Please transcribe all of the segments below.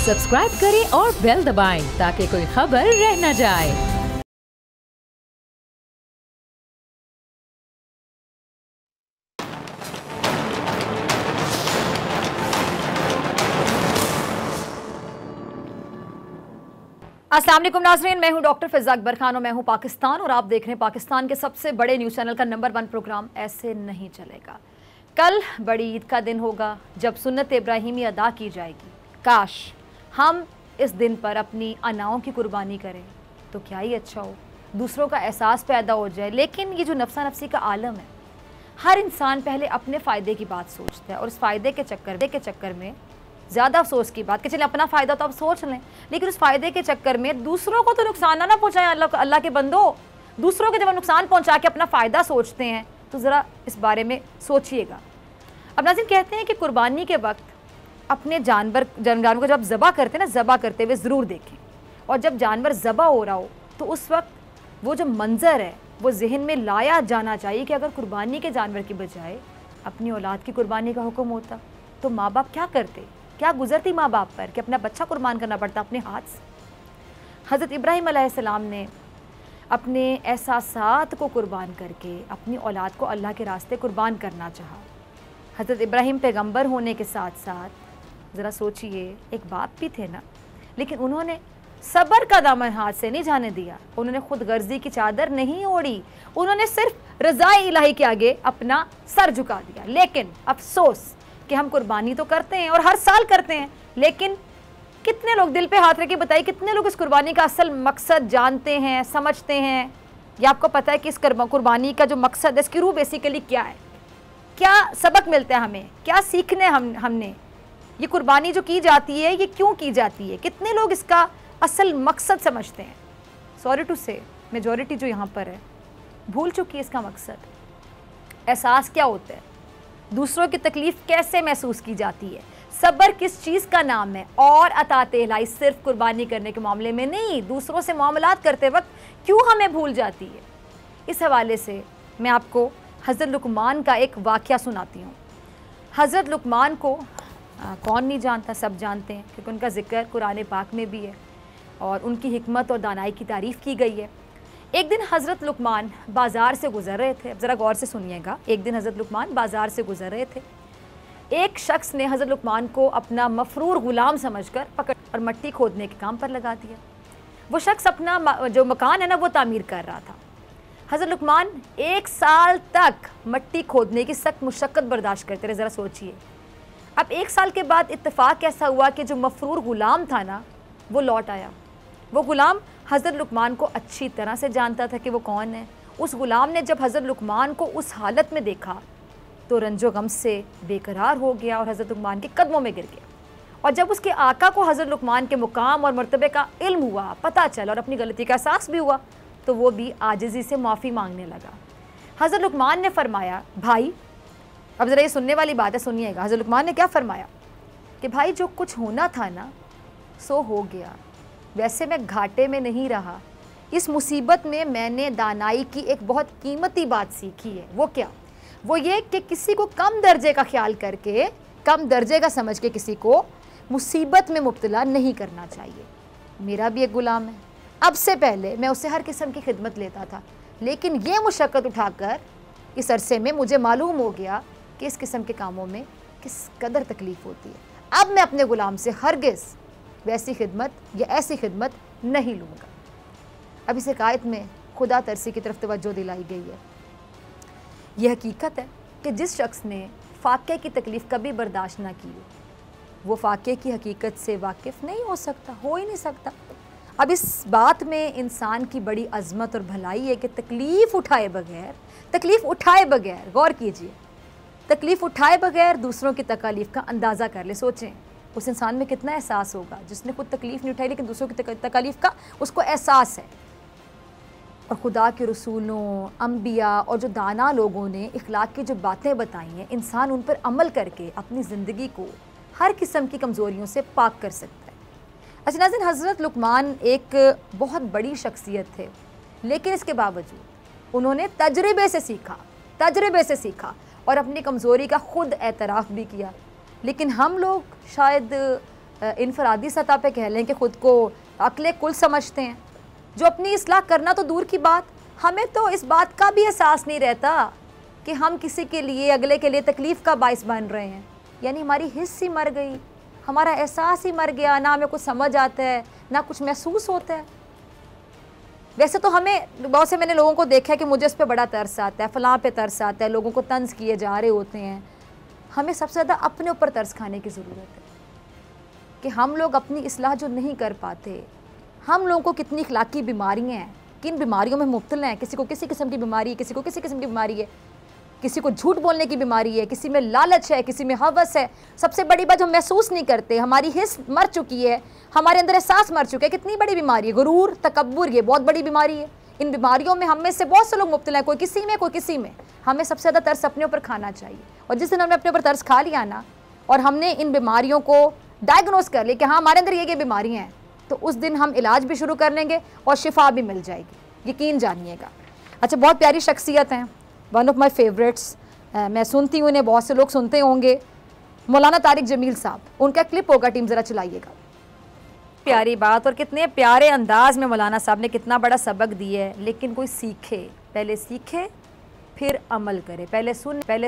Subscribe करें और bell दबाएं ताकि कोई खबर रह न जाए। अस्सलाम वालेकुम नाज़रीन, मैं हूं डॉक्टर फ़िज़ा अकबर खान और मैं हूं पाकिस्तान और आप देख रहे हैं पाकिस्तान के सबसे बड़े न्यूज़ चैनल का नंबर 1 प्रोग्राम ऐसे नहीं चलेगा। कल बड़ी ईद का दिन होगा जब सुन्नत इब्राहिमी अदा की जाएगी। काश हम इस दिन पर अपनी अनाओं की कुर्बानी करें तो क्या ही अच्छा हो, दूसरों का एहसास पैदा हो जाए। लेकिन ये जो नफ्सा नफ्सी का आलम है, हर इंसान पहले अपने फ़ायदे की बात सोचता है और उस फ़ायदे के चक्कर में ज़्यादा अफसोस की बात कि चलिए अपना फ़ायदा तो आप सोच लें, लेकिन उस फ़ायदे के चक्कर में दूसरों को तो नुकसान ना पहुँचाएं। अल्लाह के बंदो, दूसरों के जब नुकसान पहुँचा के अपना फ़ायदा सोचते हैं तो ज़रा इस बारे में सोचिएगा। अब नाज़रीन, कहते हैं कि कुर्बानी के वक्त अपने जानवरों को जब ज़बा करते हैं ना, ज़बा करते हुए ज़रूर देखें, और जब जानवर ज़बा हो रहा हो तो उस वक्त वो जो मंज़र है वो जहन में लाया जाना चाहिए कि अगर कुर्बानी के जानवर की बजाय अपनी औलाद की कुर्बानी का हुक्म होता तो माँ बाप क्या करते, क्या गुजरती माँ बाप पर कि अपना बच्चा कुर्बान करना पड़ता अपने हाथ से। हज़रत इब्राहीम अलैहिस्सलाम ने अपने एहसासात को कुर्बान करके अपनी औलाद को अल्लाह के रास्ते कुर्बान करना चाहा। हज़रत इब्राहीम पैगंबर होने के साथ साथ ज़रा सोचिए, एक बाप भी थे ना, लेकिन उन्होंने सब्र का दामन हाथ से नहीं जाने दिया। उन्होंने खुद गर्जी की चादर नहीं ओढ़ी, उन्होंने सिर्फ रज़ाए इलाही के आगे अपना सर झुका दिया। लेकिन अफसोस कि हम कुर्बानी तो करते हैं और हर साल करते हैं, लेकिन कितने लोग, दिल पे हाथ रख के बताइए, कितने लोग इस कुर्बानी का असल मकसद जानते हैं, समझते हैं? या आपको पता है कि इस कुर्बानी का जो मकसद है, इसकी रूह बेसिकली क्या है, क्या सबक मिलता है हमें, क्या सीखने हमने, ये कुर्बानी जो की जाती है ये क्यों की जाती है? कितने लोग इसका असल मकसद समझते हैं? सॉरी टू से मेजॉरिटी जो यहाँ पर है भूल चुकी है इसका मकसद। एहसास क्या होता है, दूसरों की तकलीफ़ कैसे महसूस की जाती है, सब्र किस चीज़ का नाम है, और अताते इलाही सिर्फ कुर्बानी करने के मामले में नहीं, दूसरों से मामलात करते वक्त क्यों हमें भूल जाती है। इस हवाले से मैं आपको हज़रत लुकमान का एक वाक़या सुनाती हूँ। हज़रत लुकमान को कौन नहीं जानता, सब जानते हैं, क्योंकि उनका ज़िक्र कुरान पाक में भी है और उनकी हिकमत और दानाई की तारीफ़ की गई है। एक दिन हज़रत लुकमान बाज़ार से गुज़र रहे थे। अब ज़रा गौर से सुनिएगा। एक दिन हज़रत लुकमान बाज़ार से गुज़र रहे थे। एक शख्स ने हज़रत लुकमान को अपना मफरूर ग़ुलाम समझकर पकड़ और मट्टी खोदने के काम पर लगा दिया। वो शख्स अपना जो मकान है ना वो तामीर कर रहा था। हज़रत लुकमान 1 साल तक मट्टी खोदने की सख्त मुशक्क़त बर्दाश्त करते रहे। ज़रा सोचिए, अब 1 साल के बाद इत्तेफाक ऐसा हुआ कि जो मफरूर ग़ुलाम था ना वो लौट आया। वो ग़ुलाम हज़रत लुकमान को अच्छी तरह से जानता था कि वो कौन है। उस ग़ुलाम ने जब हज़रत लुकमान को उस हालत में देखा तो रंजो गम से बेकरार हो गया और हज़रत लुकमान के कदमों में गिर गया। और जब उसके आका को हज़रत लुकमान के मुकाम और मर्तबे का इल्म हुआ, पता चला और अपनी गलती का एहसास भी हुआ, तो वो भी आजिज़ी से माफ़ी मांगने लगा। हज़रत लुकमान ने फरमाया, भाई, अब ज़रा ये सुनने वाली बात है, सुनिएगा। हज़रत लुकमान ने क्या फरमाया कि भाई, जो कुछ होना था ना सो हो गया। वैसे मैं घाटे में नहीं रहा। इस मुसीबत में मैंने दानाई की एक बहुत कीमती बात सीखी है। वो क्या? वो ये कि किसी को कम दर्जे का ख्याल करके, कम दर्जे का समझ के किसी को मुसीबत में मुब्तला नहीं करना चाहिए। मेरा भी एक ग़ुलाम है, अब से पहले मैं उससे हर किस्म की खिदमत लेता था, लेकिन ये मुशक्क़त उठाकर इस अरसे में मुझे मालूम हो गया कि इस किस्म के कामों में किस कदर तकलीफ़ होती है। अब मैं अपने ग़ुलाम से हरगिज़ वैसी खिदमत या ऐसी खिदमत नहीं लूँगा। अब इस हिकायत में खुदा तरसी की तरफ तवज्जो दिलाई गई है। यह हकीकत है कि जिस शख्स ने फ़ाक़े की तकलीफ़ कभी बर्दाश्त ना की वो फ़ाक़े की हकीकत से वाकिफ़ नहीं हो सकता, हो ही नहीं सकता। अब इस बात में इंसान की बड़ी अज़मत और भलाई है कि तकलीफ़ उठाए बग़ैर, गौर कीजिए, तकलीफ़ उठाए बग़ैर दूसरों की तकालीफ़ का अंदाज़ा कर ले। सोचें उस इंसान में कितना एहसास होगा जिसने खुद तकलीफ़ नहीं उठाई, लेकिन दूसरों की तकालीफ़ का उसको एहसास है। और खुदा के रसूलों, अम्बिया और जो दाना लोगों ने इखलाक की जो बातें बताई हैं, इंसान उन पर अमल करके अपनी ज़िंदगी को हर किस्म की कमज़ोरियों से पाक कर सकता है। अच्छा नाज़रीन, हज़रत लुकमान एक बहुत बड़ी शख्सियत थे, लेकिन इसके बावजूद उन्होंने तजर्बे से सीखा और अपनी कमज़ोरी का ख़ुद एतराफ़ भी किया। लेकिन हम लोग शायद इनफरादी सतह पे कह लें कि ख़ुद को अक्ल कुल समझते हैं, जो अपनी इस्लाह करना तो दूर की बात, हमें तो इस बात का भी एहसास नहीं रहता कि हम किसी के लिए, अगले के लिए तकलीफ़ का बाइस बन रहे हैं। यानी हमारी हिस्स ही मर गई, हमारा एहसास ही मर गया, ना हमें कुछ समझ आता है ना कुछ महसूस होता है। वैसे तो हमें बहुत से, मैंने लोगों को देखा है कि मुझे इस पर बड़ा तरस आता है, फ़लाँ पे तरस आता है, लोगों को तंज किए जा रहे होते हैं। हमें सबसे ज़्यादा अपने ऊपर तरस खाने की ज़रूरत है कि हम लोग अपनी इस्लाह जो नहीं कर पाते, हम लोगों को कितनी इखलाकी बीमारियाँ हैं, किन बीमारियों में मुब्तला हैं। किसी को किसी किस्म की बीमारी है, किसी को किसी किस्म की बीमारी है, किसी को झूठ बोलने की बीमारी है, किसी में लालच है, किसी में हवस है। सबसे बड़ी बात हम महसूस नहीं करते, हमारी हिस्स मर चुकी है, हमारे अंदर एहसास मर चुका है। कितनी बड़ी बीमारी है, गुरूर, तकब्बुर, ये बहुत बड़ी बीमारी है। इन बीमारियों में हम में से बहुत से लोग मुब्तला हैं, कोई किसी में कोई किसी में। हमें सबसे ज़्यादा तरस अपने ऊपर खाना चाहिए, और जिस दिन हमने अपने ऊपर तरस खा लिया ना, और हमने इन बीमारियों को डायग्नोस कर लिया कि हाँ हमारे अंदर ये बीमारियाँ हैं, तो उस दिन हम इलाज भी शुरू कर लेंगे और शिफा भी मिल जाएगी, यकीन जानिएगा। अच्छा, बहुत प्यारी शख्सियत हैं, वन ऑफ माई फेवरेट्स, मैं सुनती हूँ, उन्हें बहुत से लोग सुनते होंगे, मौलाना तारिक जमील साहब। उनका क्लिप होगा, टीम ज़रा चलाइएगा। प्यारी बात, और कितने प्यारे अंदाज में मौलाना साहब ने कितना बड़ा सबक दिया है। लेकिन कोई सीखे, पहले सीखे फिर अमल करे, पहले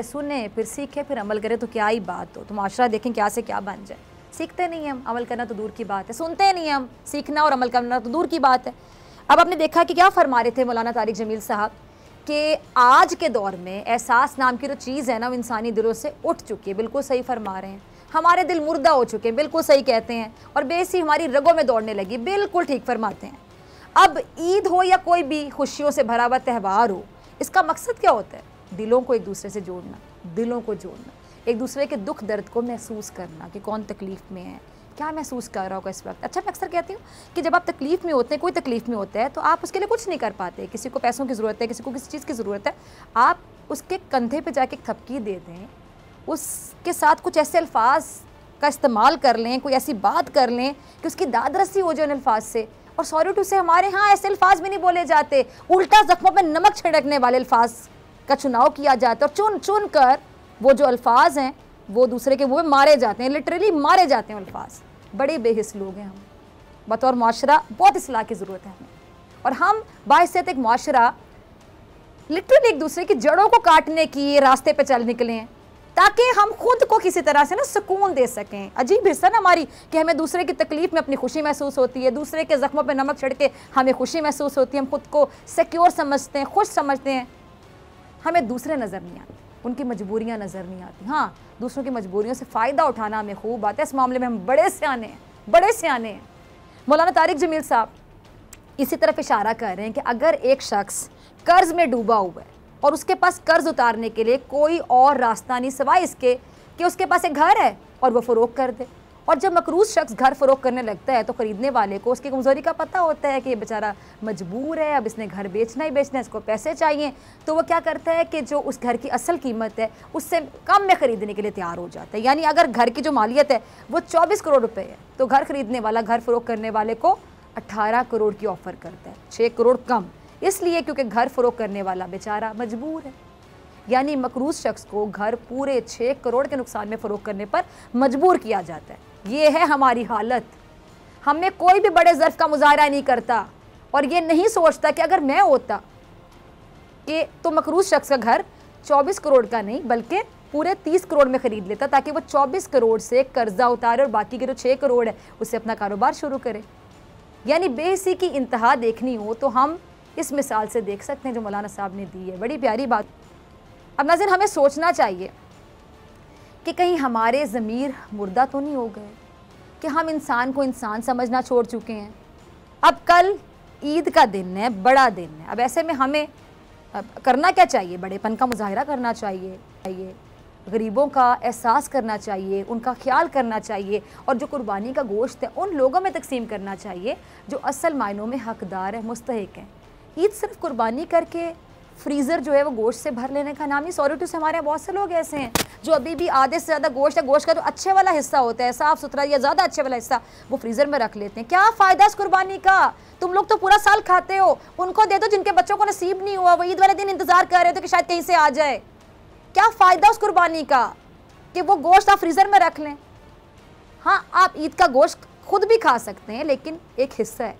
सुने फिर सीखे फिर अमल करे, तो क्या ही बात हो। तो माशरा देखें क्या से क्या बन जाए। सीखते नहीं हम, अमल करना तो दूर की बात है, सुनते नहीं हम, सीखना और अमल करना तो दूर की बात है। अब आपने देखा कि क्या फरमा रहे थे मौलाना तारिक जमील साहब कि आज के दौर में एहसास नाम की जो चीज़ है ना, वो इंसानी दिलों से उठ चुकी है। बिल्कुल सही फरमा रहे हैं, हमारे दिल मुर्दा हो चुके हैं, बिल्कुल सही कहते हैं, और बेसी हमारी रगों में दौड़ने लगी, बिल्कुल ठीक फरमाते हैं। अब ईद हो या कोई भी खुशियों से भरा हुआ त्यौहार हो, इसका मकसद क्या होता है? दिलों को एक दूसरे से जोड़ना, दिलों को जोड़ना, एक दूसरे के दुख दर्द को महसूस करना कि कौन तकलीफ़ में है, क्या महसूस कर रहा होगा इस वक्त। अच्छा, मैं अक्सर कहती हूँ कि जब आप तकलीफ़ में होते हैं, कोई तकलीफ़ में होता है, तो आप उसके लिए कुछ नहीं कर पाते। किसी को पैसों की ज़रूरत है, किसी को किसी चीज़ की ज़रूरत है, आप उसके कंधे पे जाके थपकी दे दें, उसके साथ कुछ ऐसे अल्फाज का इस्तेमाल कर लें, कोई ऐसी बात कर लें कि उसकी दाद रसी हो जाए उन अल्फाज से। और सॉरी टू से, हमारे यहाँ ऐसे अल्फाज भी नहीं बोले जाते, उल्टा ज़ख्मों पर नमक छिड़कने वाले अल्फाज का चुनाव किया जाता है, और चुन चुन कर वो जो अल्फाज हैं वो दूसरे के मुँह में मारे जाते हैं, लिटरली मारे जाते हैं अल्फाज। बड़े बेहिस लोग हैं हम, बतौर माशरा बहुत इस्लाह की ज़रूरत है हमें। और हम बाहिस्सत एक माशरा लिटरली एक दूसरे की जड़ों को काटने की रास्ते पे चल निकले हैं, ताकि हम खुद को किसी तरह से ना सुकून दे सकें। अजीब हिस्सा ना हमारी कि हमें दूसरे की तकलीफ़ में अपनी खुशी महसूस होती है, दूसरे के ज़ख्मों पे नमक छिड़के हमें खुशी महसूस होती है, हम खुद को सिक्योर समझते हैं, खुश समझते हैं। हमें दूसरे नज़र नहीं आते, उनकी मजबूरियाँ नज़र नहीं आती। हाँ, दूसरों की मजबूरियों से फ़ायदा उठाना हमें खूब आता है, इस मामले में हम बड़े सियाने हैं, बड़े सियाने हैं। मौलाना तारिक जमील साहब इसी तरफ इशारा कर रहे हैं कि अगर एक शख्स कर्ज़ में डूबा हुआ है और उसके पास कर्ज़ उतारने के लिए कोई और रास्ता नहीं सिवाय इसके कि उसके पास एक घर है और वो फ़रोख्त कर दे, और जब मकरूज़ शख्स घर फ़रोख्त करने लगता है तो ख़रीदने वाले को उसकी कमज़ोरी का पता होता है कि ये बेचारा मजबूर है, अब इसने घर बेचना ही बेचना है, इसको पैसे चाहिए, तो वो क्या करता है कि जो उस घर की असल कीमत है उससे कम में ख़रीदने के लिए तैयार हो जाता है। यानी अगर घर की जो मालियत है वो 24 करोड़ रुपये है, तो घर ख़रीदने वाला घर फ़रोख्त करने वाले को 18 करोड़ की ऑफ़र करता है, 6 करोड़ कम, इसलिए क्योंकि घर फ़रोख्त करने वाला बेचारा मजबूर है। यानी मकरूज़ शख्स को घर पूरे 6 करोड़ के नुकसान में फ़रोख्त करने पर मजबूर किया जाता है। ये है हमारी हालत। हमें कोई भी बड़े ज़र्फ़ का मुज़ाहरा नहीं करता और ये नहीं सोचता कि अगर मैं होता कि तो मकरूज़ शख्स का घर 24 करोड़ का नहीं बल्कि पूरे 30 करोड़ में ख़रीद लेता, ताकि वो 24 करोड़ से कर्जा उतारे और बाकी के जो 6 करोड़ है उससे अपना कारोबार शुरू करे। यानी बेहिसी की इंतहा देखनी हो तो हम इस मिसाल से देख सकते हैं जो मौलाना साहब ने दी है, बड़ी प्यारी बात। अब नाज़रीन, हमें सोचना चाहिए कि कहीं हमारे ज़मीर मुर्दा तो नहीं हो गए, कि हम इंसान को इंसान समझना छोड़ चुके हैं। अब कल ईद का दिन है, बड़ा दिन है, अब ऐसे में हमें करना क्या चाहिए? बड़ेपन का मुजाहिरा करना चाहिए, गरीबों का एहसास करना चाहिए, उनका ख्याल करना चाहिए, और जो कुर्बानी का गोश्त है उन लोगों में तकसीम करना चाहिए जो असल मायनों में हकदार है, मुस्तहिक हैं। ईद सिर्फ कुर्बानी करके फ्रीज़र जो है वो गोश्त से भर लेने का नाम ही। सॉरी टू से हमारे यहाँ बहुत से लोग ऐसे हैं जो अभी भी आधे से ज़्यादा गोश्त है, गोश्त का जो अच्छे वाला हिस्सा होता है, साफ़ सुथरा या ज़्यादा अच्छे वाला हिस्सा, वो फ्रीज़र में रख लेते हैं। क्या फ़ायदा इस कुर्बानी का? तुम लोग तो पूरा साल खाते हो, उनको दे दो जिनके बच्चों को नसीब नहीं हुआ, वो ईद वाले दिन इंतज़ार कर रहे थे कि शायद कहीं से आ जाए। क्या फ़ायदा उस कुर्बानी का कि वो गोश्त आप फ्रीज़र में रख लें? हाँ, आप ईद का गोश्त खुद भी खा सकते हैं, लेकिन एक हिस्सा है,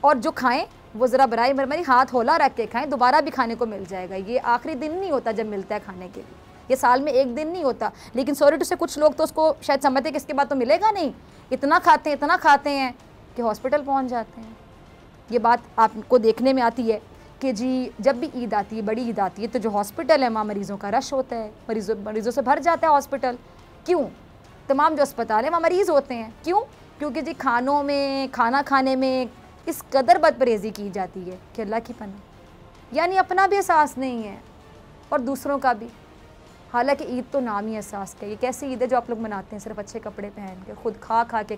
और जो खाएं वो ज़रा बराए मेहरबानी हाथ होला रख के खाएं, दोबारा भी खाने को मिल जाएगा। ये आखिरी दिन नहीं होता जब मिलता है खाने के लिए, ये साल में एक दिन नहीं होता। लेकिन सॉरी टू से कुछ लोग तो उसको शायद समझते हैं कि इसके बाद तो मिलेगा नहीं, इतना खाते हैं कि हॉस्पिटल पहुँच जाते हैं। ये बात आपको देखने में आती है कि जी जब भी ईद आती है, बड़ी ईद आती है, तो जो हॉस्पिटल है वहाँ मरीज़ों का रश होता है, मरीज़ों से भर जाता है हॉस्पिटल। क्यों? तमाम जो अस्पताल है वहाँ मरीज़ होते हैं। क्यों? क्योंकि जी खानों में, खाना खाने में इस कदर बदपरहेज़ी की जाती है कि अल्लाह की पनाह, यानी अपना भी एहसास नहीं है और दूसरों का भी। हालांकि ईद तो नाम ही एहसास का, ये कैसी ईद है जो आप लोग मनाते हैं सिर्फ अच्छे कपड़े पहन के, खुद खा खा के।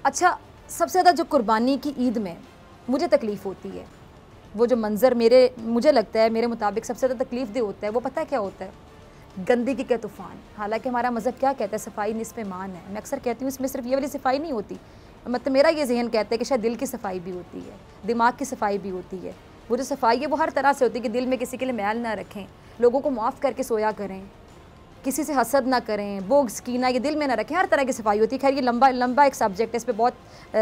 अच्छा, सबसे ज़्यादा जो कुर्बानी की ईद में मुझे तकलीफ़ होती है, वो जो मंज़र मुझे लगता है, मेरे मुताबिक सबसे ज़्यादा तकलीफ़ दे होता है, वो पता है क्या होता है? गंदगी के तूफ़ान। हालांकि हमारा मज़हब क्या कहता है, सफाई निस्फ़ ईमान है। मैं अक्सर कहती हूँ इसमें सिर्फ ये वाली सफाई नहीं होती, मतलब मेरा ये जहन कहता है कि शायद दिल की सफाई भी होती है, दिमाग की सफाई भी होती है। वो जो सफाई है वो हर तरह से होती है कि दिल में किसी के लिए मैल ना रखें, लोगों को माफ़ करके सोया करें, किसी से हसद ना करें, बोग्स कीना ये दिल में ना रखें, हर तरह की सफाई होती है। खैर ये लंबा एक सब्जेक्ट है, इस पर बहुत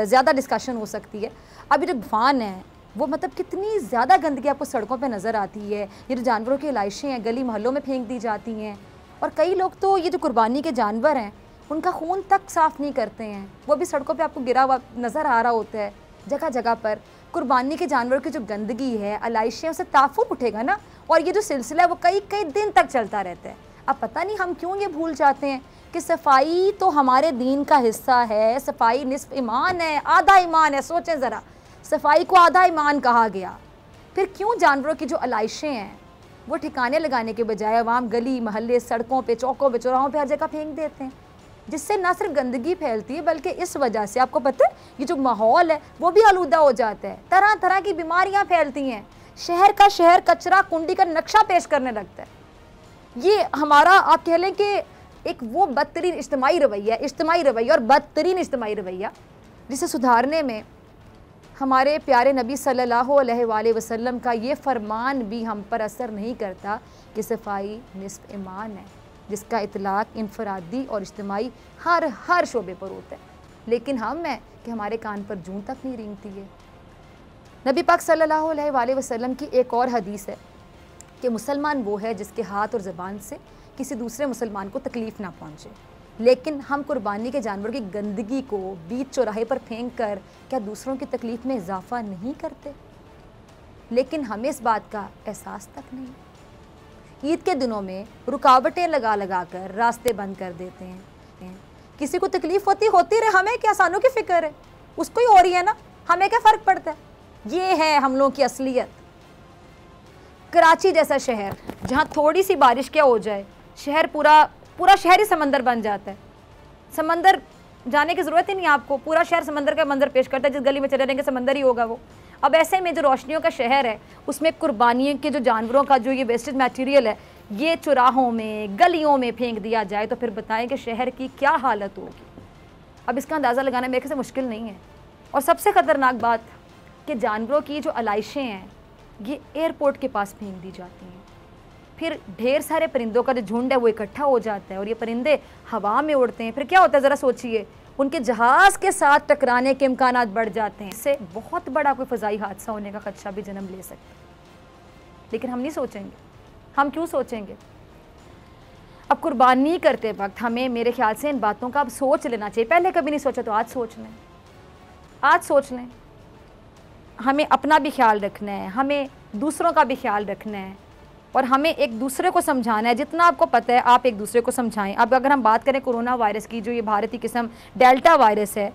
ज़्यादा डिस्कशन हो सकती है। अभी जो तूफ़ान है वो मतलब कितनी ज़्यादा गंदगी आपको सड़कों पे नज़र आती है। ये जो जानवरों की लाशें हैं गली मोहल्लों में फेंक दी जाती हैं, और कई लोग तो ये जो कुर्बानी के जानवर हैं उनका खून तक साफ़ नहीं करते हैं, वो भी सड़कों पे आपको गिरा हुआ नज़र आ रहा होता है जगह जगह पर। कुर्बानी के जानवरों की जो गंदगी है, अलाइशें, उससे ताफुन उठेगा ना, और ये जो सिलसिला है वो कई दिन तक चलता रहता है। अब पता नहीं हम क्यों ये भूल जाते हैं कि सफाई तो हमारे दीन का हिस्सा है, सफाई निस्फ ईमान है, आधा ईमान है। सोचें ज़रा, सफाई को आधा ईमान कहा गया, फिर क्यों जानवरों की जो अलाइशें हैं वो ठिकाने लगाने के बजाय अवाम गली महल्ले, सड़कों पे, चौकों पे, चौराहों पे हर जगह फेंक देते हैं, जिससे ना सिर्फ गंदगी फैलती है बल्कि इस वजह से आपको पता है ये जो माहौल है वो भी आलूदा हो जाता है, तरह तरह की बीमारियां फैलती हैं, शहर का शहर कचरा कुंडी का नक्शा पेश करने लगता है। ये हमारा आप कह लें कि एक वो बदतरीन इज्तिमाई रवैया और बदतरीन इज्तिमाई रवैया जिसे सुधारने में हमारे प्यारे नबी सल्लल्लाहु अलैहि वसल्लम का ये फरमान भी हम पर असर नहीं करता कि सफाई निस्फ ईमान है, जिसका इतलाक़ इनफरादी और इज्तिमाई हर शोबे पर होता है। लेकिन हम हैं कि हमारे कान पर जूं तक नहीं रेंगती है। नबी पाक सल्लल्लाहु अलैहि वसल्लम की एक और हदीस है कि मुसलमान वो है जिसके हाथ और ज़बान से किसी दूसरे मुसलमान को तकलीफ़ ना पहुँचे। लेकिन हम कुर्बानी के जानवर की गंदगी को बीच चौराहे पर फेंक कर क्या दूसरों की तकलीफ़ में इजाफ़ा नहीं करते? लेकिन हमें इस बात का एहसास तक नहीं। ईद के दिनों में रुकावटें लगा कर रास्ते बंद कर देते हैं। किसी को तकलीफ़ होती रहे, हमें क्या, सानों की फ़िक्र है, उसको ही हो रही है ना, हमें क्या फ़र्क पड़ता है? ये है हम लोगों की असलियत। कराची जैसा शहर जहाँ थोड़ी सी बारिश क्या हो जाए, शहर पूरा शहर ही समंदर बन जाता है। समंदर जाने की ज़रूरत ही नहीं आपको, पूरा शहर समंदर का मंजर पेश करता है, जिस गली में चले रहेंगे समंदर ही होगा वो। अब ऐसे में जो रोशनियों का शहर है उसमें कुर्बानियों के जो जानवरों का जो ये वेस्टेज मटेरियल है ये चौराहों में गलियों में फेंक दिया जाए तो फिर बताएं कि शहर की क्या हालत होगी। अब इसका अंदाज़ा लगाना मेरे से मुश्किल नहीं है। और सबसे ख़तरनाक बात कि जानवरों की जो अलाइशें हैं ये एयरपोर्ट के पास फेंक दी जाती हैं, फिर ढेर सारे परिंदों का जो झुंड है वो इकट्ठा हो जाता है और ये परिंदे हवा में उड़ते हैं। फिर क्या होता है ज़रा सोचिए, उनके जहाज़ के साथ टकराने के इम्कानात बढ़ जाते हैं, इससे बहुत बड़ा कोई फ़ज़ाई हादसा होने का खदशा भी जन्म ले सकता है। लेकिन हम नहीं सोचेंगे। हम क्यों सोचेंगे? अब कुर्बानी करते वक्त हमें मेरे ख्याल से इन बातों का अब सोच लेना चाहिए। पहले कभी नहीं सोचा तो आज सोच लें। हमें अपना भी ख्याल रखना है, हमें दूसरों का भी ख्याल रखना है और हमें एक दूसरे को समझाना है। जितना आपको पता है आप एक दूसरे को समझाएं। अब अगर हम बात करें कोरोना वायरस की, जो ये भारतीय किस्म डेल्टा वायरस है,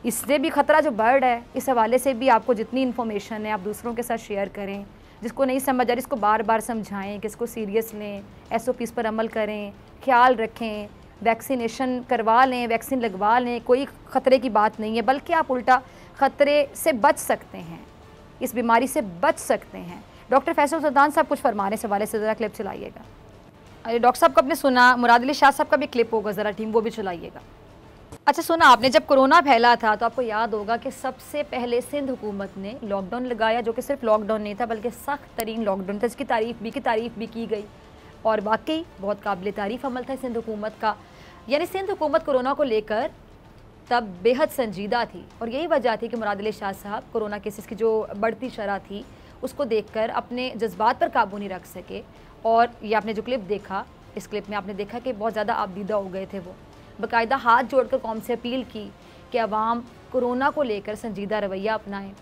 इससे भी ख़तरा जो बढ़ रहा है, इस हवाले से भी आपको जितनी इन्फॉर्मेशन है आप दूसरों के साथ शेयर करें। जिसको नहीं समझ आ रही इसको बार बार समझाएं कि इसको सीरियस लें, SOPs पर अमल करें, ख्याल रखें, वैक्सीनेशन करवा लें, वैक्सीन लगवा लें। कोई ख़तरे की बात नहीं है, बल्कि आप उल्टा ख़तरे से बच सकते हैं, इस बीमारी से बच सकते हैं। डॉक्टर फैसल सुल्तान साहब कुछ फरमाने से वाले से ज़रा क्लिप चलाइएगा। अरे डॉक्टर साहब को आपने सुना, मुराद अली शाह साहब का भी क्लिप होगा, ज़रा टीम वो भी चलाइएगा। अच्छा सुना आपने, जब कोरोना फैला था तो आपको याद होगा कि सबसे पहले सिंध हुकूमत ने लॉकडाउन लगाया, जो कि सिर्फ लॉकडाउन नहीं था बल्कि सख्त तरीन लॉकडाउन था, इसकी तारीफ़ भी की गई। और वाकई बहुत काबिल तारीफ़ अमल था सिंध हुकूमत का। यानी सिंध हुकूमत कोरोना को लेकर तब बेहद संजीदा थी और यही वजह थी कि मुराद अली शाह साहब कोरोना केसेस की जो बढ़ती शरह थी उसको देखकर अपने जज्बात पर काबू नहीं रख सके। और ये आपने जो क्लिप देखा, इस क्लिप में आपने देखा कि बहुत ज़्यादा आबदीदा हो गए थे। वो बाकायदा हाथ जोड़कर कौम से अपील की कि अवाम कोरोना को लेकर संजीदा रवैया अपनाएं।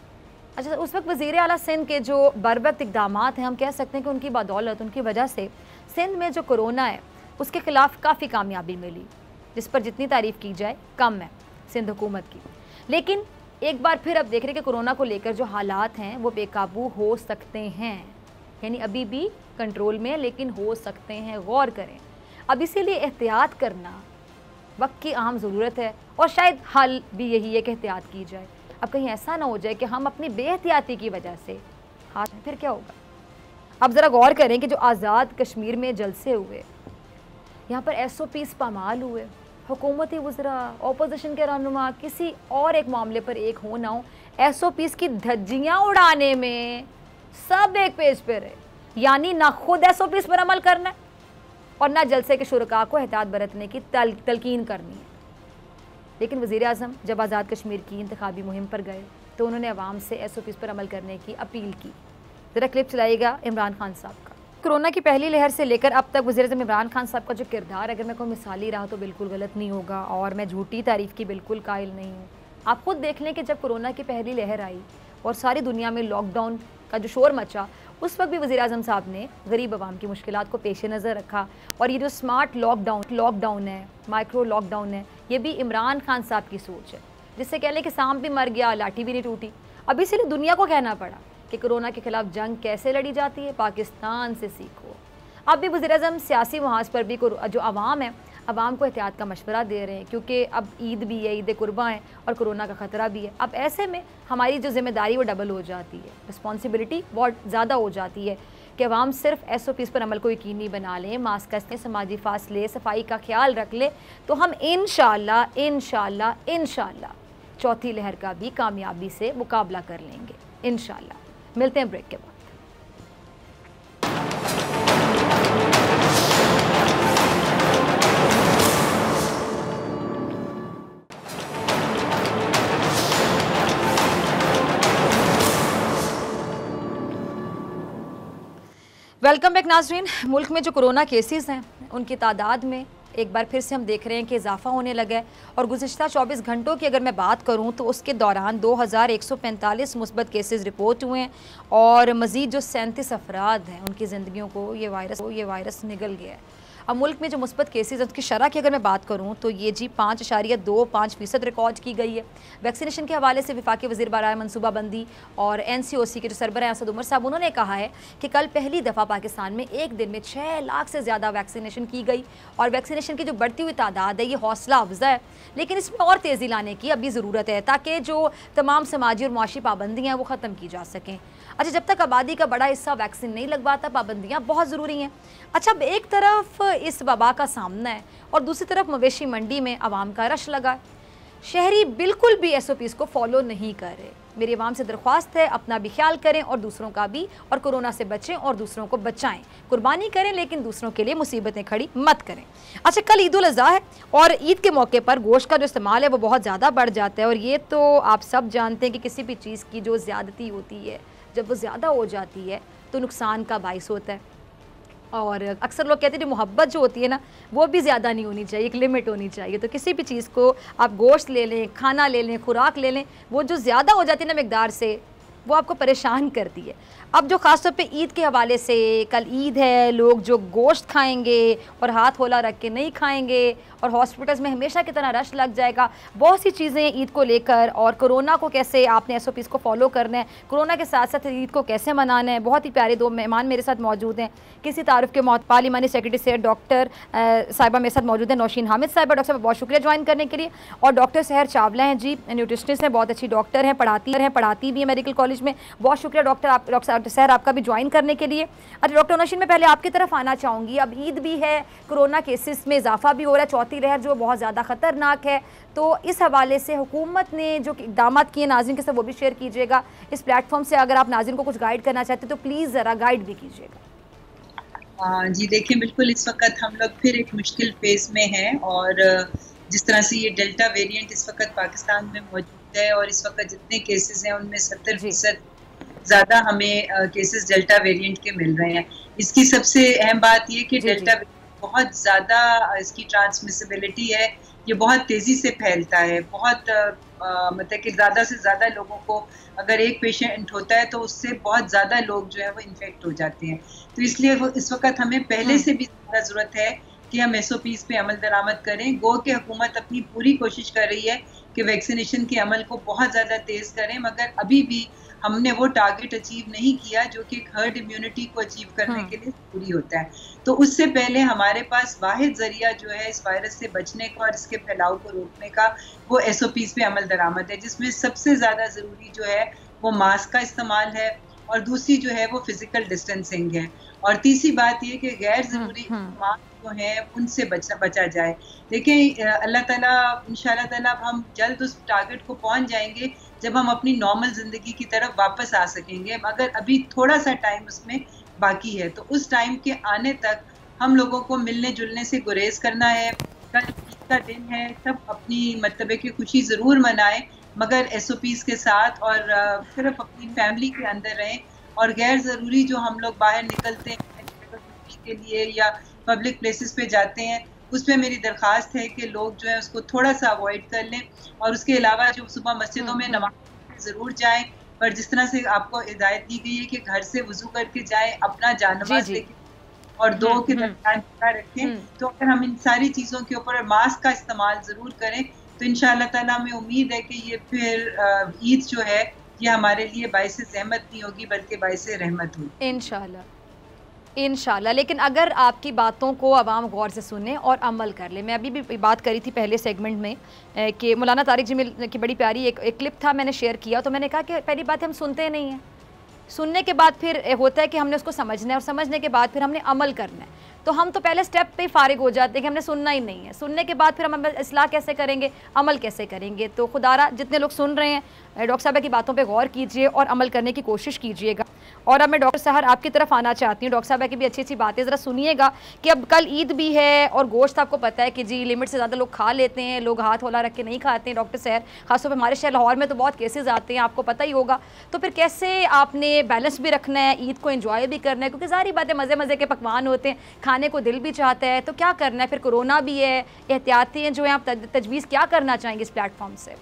अच्छा, उस वक्त वज़ीर आला सिंध के जो बरवक्त इक़दाम हैं, हम कह सकते हैं कि उनकी बदौलत, उनकी वजह से सिंध में जो कोरोना है उसके ख़िलाफ़ काफ़ी कामयाबी मिली, जिस पर जितनी तारीफ़ की जाए कम है सिंध हुकूमत की। लेकिन एक बार फिर अब देख रहे हैं कि कोरोना को लेकर जो हालात हैं वो बेकाबू हो सकते हैं, यानी अभी भी कंट्रोल में लेकिन हो सकते हैं। गौर करें, अब इसीलिए एहतियात करना वक्त की अहम ज़रूरत है और शायद हल भी यही है कि एहतियात की जाए। अब कहीं ऐसा ना हो जाए कि हम अपनी बेहतियाती की वजह से हाथ, फिर क्या होगा। अब ज़रा गौर करें कि जो आज़ाद कश्मीर में जलसे हुए, यहाँ पर SOPs पामाल हुए, हुकूमती वज़रा, अपोजिशन के रहनुमा किसी और एक मामले पर एक हो ना हो, SOPs की धज्जियाँ उड़ाने में सब एक पेज पे रहे। यानी ना खुद SOPs पर अमल करना है और ना जलसे के शुरका को एहतियात बरतने की तलकीन करनी है। लेकिन वज़ीर आज़म जब आज़ाद कश्मीर की इंतखाबी मुहिम पर गए तो उन्होंने अवाम से SOPs पर अमल करने की अपील की। ज़रा क्लिप चलाइएगा इमरान खान साहब का। कोरोना की पहली लहर से लेकर अब तक वज़ीर आज़म इमरान खान साहब का जो किरदार, अगर मैं कोई मिसाली रहा तो बिल्कुल गलत नहीं होगा और मैं झूठी तारीफ़ की बिल्कुल कायल नहीं हूँ। आप खुद देख लें कि जब कोरोना की पहली लहर आई और सारी दुनिया में लॉकडाउन का जो शोर मचा, उस वक्त भी वज़ीर आज़म साहब ने गरीब आवाम की मुश्किलात को पेश नज़र रखा। और ये जो स्मार्ट लॉकडाउन है, माइक्रो लॉकडाउन है, ये भी इमरान खान साहब की सोच है, जिससे कह लें कि सांप भी मर गया, लाठी भी नहीं टूटी। अब इसीलिए दुनिया को कहना पड़ा कि कोरोना के खिलाफ जंग कैसे लड़ी जाती है, पाकिस्तान से सीखो। अब भी वज़ीर आज़म सियासी महाज पर भी जो आवाम है, आवाम को एहतियात का मशवरा दे रहे हैं, क्योंकि अब ईद भी है, ईद कुर्बा है और कोरोना का ख़तरा भी है। अब ऐसे में हमारी जो ज़िम्मेदारी वो डबल हो जाती है, रिस्पॉन्सिबिलिटी बहुत ज़्यादा हो जाती है कि आवाम सिर्फ SOPs पर अमल को यकीनी बना लें, मास्क का इस्तेमाल, समाजी फासले, सफाई का ख्याल रख ले, तो हम इंशाअल्लाह चौथी लहर का भी कामयाबी से मुकाबला कर लेंगे इंशाअल्लाह। मिलते हैं ब्रेक के बाद। वेलकम बैक नाज़रीन। मुल्क में जो कोरोना केसेस हैं उनकी तादाद में एक बार फिर से हम देख रहे हैं कि इजाफा होने लगा है और गुज़िश्ता 24 घंटों की अगर मैं बात करूं तो उसके दौरान 2145 मुस्बत केसेस रिपोर्ट हुए हैं और मज़ीद जो 37 अफराद हैं उनकी ज़िंदगियों को ये वायरस निगल गया है। अब मुल्क में जो मुस्बत केसेस हैं उसकी शरह की अगर मैं बात करूँ तो ये जी 5.25% रिकॉर्ड की गई है। वैक्सीनेशन के हवाले से वफाकी वज़ीर बराए मनसूबाबंदी और NCOC के जो सरबराह असद उमर साहब, उन्होंने कहा है कि कल पहली दफ़ा पाकिस्तान में एक दिन में 6 लाख से ज़्यादा वैक्सीनेशन की गई और वैक्सीनेशन की जो बढ़ती हुई तादाद है ये हौसला अफजा है, लेकिन इसमें और तेज़ी लाने की अभी ज़रूरत है ताकि जो तमाम समाजी और मुआशी पाबंदियाँ हैं वो ख़त्म की जा सकें। अच्छा, जब तक आबादी का बड़ा हिस्सा वैक्सीन नहीं लगवाता, पाबंदियाँ बहुत ज़रूरी हैं। अच्छा, अब एक तरफ इस वबा का सामना है और दूसरी तरफ मवेशी मंडी में आवाम का रश लगा। शहरी बिल्कुल भी SOPs को फॉलो नहीं कर रहे। मेरी आवाम से दरख्वास्त है, अपना भी ख्याल करें और दूसरों का भी, और कोरोना से बचें और दूसरों को बचाएं। कुर्बानी करें लेकिन दूसरों के लिए मुसीबतें खड़ी मत करें। अच्छा, कल ईद उल अज़हा है और ईद के मौके पर गोश्त का जो इस्तेमाल है वो बहुत ज़्यादा बढ़ जाता है और ये तो आप सब जानते हैं कि किसी भी चीज़ की जो ज़्यादती होती है, जब वो ज़्यादा हो जाती है तो नुकसान का बाइस होता है। और अक्सर लोग कहते हैं कि मोहब्बत जो होती है ना वो भी ज़्यादा नहीं होनी चाहिए, एक लिमिट होनी चाहिए। तो किसी भी चीज़ को आप गोश्त ले लें, खाना ले लें, खुराक ले लें, वो जो ज़्यादा हो जाती है ना मिकदार से, वो आपको परेशान करती है। अब जो ख़ासतौर पे ईद के हवाले से, कल ईद है, लोग जो गोश्त खाएंगे और हाथ होला रख के नहीं खाएंगे और हॉस्पिटल्स में हमेशा की तरह रश लग जाएगा, बहुत सी चीज़ें ईद को लेकर, और कोरोना को कैसे आपने SOPs को फॉलो करना है, कोरोना के साथ साथ ईद को कैसे मनाना है। बहुत ही प्यारे 2 मेहमान मेरे साथ मौजूद हैं। किसी तारुफ के पार्लिमानी सेक्रेटरी से डॉक्टर साहिबा मेरे साथ मौजूद हैं, नौशीन हामिद साहिबा। डॉक्टर साहब बहुत शुक्रिया ज्वाइन करने के लिए। और डॉक्टर सहर चावला हैं जी, न्यूट्रिशनिस्ट हैं, बहुत अच्छी डॉक्टर हैं, पढ़ाती भी है मेडिकल कॉलेज में। बहुत शुक्रिया डॉक्टर सहर आपका भी ज्वाइन करने के लिए। अच्छा डॉक्टर नौशीन, मैं पहले आपकी तरफ आना चाहूँगी। अब ईद भी है, कोरोना केसेस में इजाफा भी हो रहा है, चौथी लहर जो बहुत ज़्यादा ख़तरनाक है, तो इस हवाले से हुकूमत ने जो इक़दाम किए नाज़रीन के साथ वो भी शेयर कीजिएगा इस प्लेटफॉर्म से। अगर आप नाज़रीन को कुछ गाइड करना चाहते तो प्लीज़ ज़रा गाइड भी कीजिएगा। जी देखिए, बिल्कुल इस वक्त हम लोग फिर एक मुश्किल फेज में हैं और जिस तरह से ये डेल्टा वेरिएंट इस वक्त पाकिस्तान में मौजूद है और इस वक्त जितने केसेस हैं उनमें 70% ज़्यादा हमें केसेस डेल्टा वेरिएंट के मिल रहे हैं। इसकी सबसे अहम बात ये कि डेल्टा बहुत ज़्यादा इसकी ट्रांसमिसिबिलिटी है, ये बहुत तेज़ी से फैलता है, बहुत मतलब कि ज़्यादा से ज़्यादा लोगों को अगर एक पेशेंट होता है तो उससे बहुत ज़्यादा लोग जो है वो इन्फेक्ट हो जाते हैं। तो इसलिए वो इस वक्त हमें पहले से भी ज़्यादा ज़रूरत है कि हम SOPs पे अमल दरामद करें। गो कि हुकूमत अपनी पूरी कोशिश कर रही है कि वैक्सीनेशन के अमल को बहुत ज़्यादा तेज़ करें, मगर अभी भी हमने वो टारगेट अचीव नहीं किया जो कि हर्ड इम्यूनिटी को अचीव करने के लिए पूरी होता है। तो उससे पहले हमारे पास वाहिद जरिया जो है इस वायरस से बचने का और इसके फैलाव को रोकने का वो SOPs पे अमल दरामद है, जिसमें सबसे ज़्यादा ज़रूरी जो है वो मास्क का इस्तेमाल है और दूसरी जो है वो फिजिकल डिस्टेंसिंग है और तीसरी बात ये कि गैर ज़रूरी मास्क जो हैं उनसे बचा जाए। देखिए अल्लाह ताला इंशाअल्लाह ताला हम जल्द उस टारगेट को पहुंच जाएंगे जब हम अपनी नॉर्मल ज़िंदगी की तरफ वापस आ सकेंगे, मगर अभी थोड़ा सा टाइम उसमें बाकी है। तो उस टाइम के आने तक हम लोगों को मिलने जुलने से गुरेज करना है। कल ईद का दिन है, सब अपनी मतलब की खुशी ज़रूर मनाएं, मगर SOPs के साथ और सिर्फ अपनी फैमिली के अंदर रहें और गैर ज़रूरी जो हम लोग बाहर निकलते हैं के लिए या पब्लिक प्लेसेस पे जाते हैं उसमें मेरी दरख्वास्त है कि लोग जो है उसको थोड़ा सा अवॉइड कर लें और उसके अलावा जो सुबह मस्जिदों में नमाज ज़रूर जाएं, पर जिस तरह से आपको हिदायत दी गई है कि घर से वुजू करके जाएं, अपना जानमाज लेके और दो के दरमियान जगह रखें। तो अगर हम इन सारी चीज़ों के ऊपर मास्क का इस्तेमाल ज़रूर करें तो इंशाअल्लाह ताला हमें उम्मीद है कि ये फिर ईद जो है ये हमारे लिए बाइसे ज़हमत नहीं होगी बल्कि बाइसे रहमत होगी इंशाल्लाह। लेकिन अगर आपकी बातों को आवाम गौर से सुने और अमल कर ले, मैं अभी भी बात करी थी पहले सेगमेंट में कि मौलाना तारिक जमील की बड़ी प्यारी एक क्लिप था, मैंने शेयर किया, तो मैंने कहा कि पहली बात हम सुनते नहीं हैं, सुनने के बाद फिर होता है कि हमने उसको समझना है और समझने के बाद फिर हमने अमल करना है। तो हम तो पहले स्टेप पे फारिग हो जाते हैं कि हमने सुनना ही नहीं है, सुनने के बाद फिर हम इस्लाह कैसे करेंगे, अमल कैसे करेंगे। तो खुदारा जितने लोग सुन रहे हैं डॉक्टर साहब की बातों पे गौर कीजिए और अमल करने की कोशिश कीजिएगा। और अब मैं डॉक्टर सहर आपकी तरफ आना चाहती हूँ। डॉक्टर साहब की भी अच्छी अच्छी बातें ज़रा सुनिएगा कि अब कल ईद भी है और गोश्त आपको पता है कि जी लिमिट से ज़्यादा लोग खा लेते हैं, लोग हाथ होला रख के नहीं खाते हैं। डॉक्टर सहर खासतौर पर हमारे शहर लाहौर में तो बहुत केसेस आते हैं, आपको पता ही होगा। तो फिर कैसे आपने बैलेंस भी रखना है, ईद को एंजॉय भी करना है, क्योंकि सारी बातें मज़े मज़े के पकवान होते हैं, खाने को दिल भी चाहता है, तो क्या करना है। फिर कोरोना भी है, एहतियातें जो है आप तजवीज़ क्या करना चाहेंगे इस प्लेटफॉर्म से।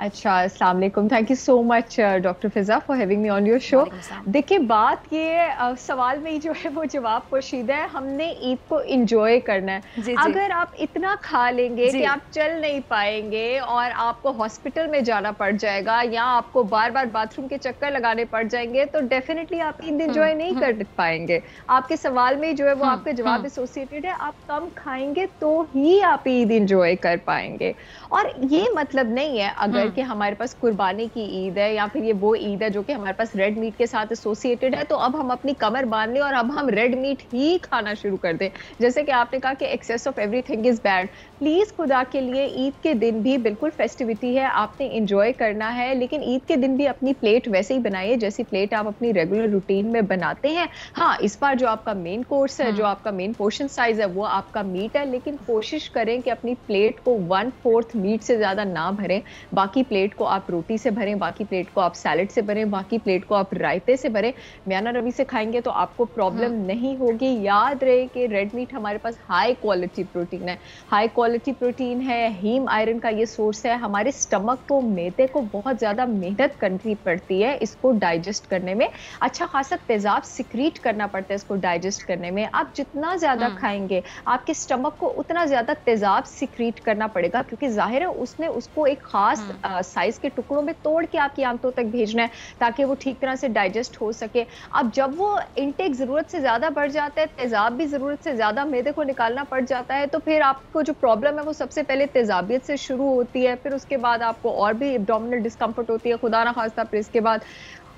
अच्छा, अस्सलाम वालेकुम, thank you so much doctor Fiza for having me on your show. देखिए बात ये सवाल में ही जो है वो जवाब पोशीदा है, हमने ईद को एंजॉय करना है। अगर आप इतना खा लेंगे कि आप चल नहीं पाएंगे और आपको हॉस्पिटल में जाना पड़ जाएगा या आपको बार बार बाथरूम के चक्कर लगाने पड़ जाएंगे तो डेफिनेटली आप ईद एंजॉय नहीं कर पाएंगे। आपके सवाल में जो है वो आपका जवाब एसोसिएटेड है, आप कम खाएंगे तो ही आप ईद एंजॉय कर पाएंगे। और ये मतलब नहीं है अगर कि हमारे पास कुर्बानी की ईद है या फिर ये वो ईद है जो कि हमारे पास रेड मीट के साथ एसोसिएटेड है तो अब हम अपनी कमर बांध लें और अब हम रेड मीट ही खाना शुरू कर दें। जैसे कि आपने कहा कि excess of everything is bad. Please खुदा के लिए ईद के दिन भी बिल्कुल फेस्टिविटी है, आपने एंजॉय करना है, लेकिन ईद के दिन भी अपनी प्लेट वैसे ही बनाइए जैसी प्लेट आप अपनी रेगुलर रूटीन में बनाते हैं। हाँ, इस बार जो आपका मेन कोर्स है, जो आपका मेन पोर्शन साइज है वो आपका मीट है, लेकिन कोशिश करें कि अपनी प्लेट को 1/4 मीट से ज्यादा ना भरें। बाकी प्लेट को आप रोटी से भरें, बाकी प्लेट को आप सैलेड से भरें, बाकी प्लेट को आप रायते से भरें। म्याना रवि से खाएंगे तो आपको प्रॉब्लम नहीं होगी। याद रहे कि रेड मीट हमारे पास हाई क्वालिटी प्रोटीन है, हाई क्वालिटी प्रोटीन है, हीम आयरन का ये सोर्स है। हमारे स्टमक को, मैदे को बहुत ज्यादा मेहनत करनी पड़ती है इसको डाइजेस्ट करने में, अच्छा खासा तेजाब सिक्रीट करना पड़ता है इसको डाइजेस्ट करने में। आप जितना ज्यादा खाएंगे आपके स्टमक को उतना ज्यादा तेजाब सिक्रीट करना पड़ेगा, क्योंकि जाहिर है उसने उसको एक खास साइज के टुकड़ों में तोड़ के आपकी आंतों तक भेजना है ताकि वो ठीक तरह से डाइजेस्ट हो सके। अब जब वो इनटेक जरूरत से ज्यादा बढ़ जाता है, तेजाब भी जरूरत से ज्यादा मैदे को निकालना पड़ जाता है, तो फिर आपको जो प्रॉब्लम है वो सबसे पहले तेजाबियत से शुरू होती है, फिर उसके बाद आपको और भी एब्डोमिनल डिस्कम्फर्ट होती है, खुदा ना खास्ता, फिर इसके बाद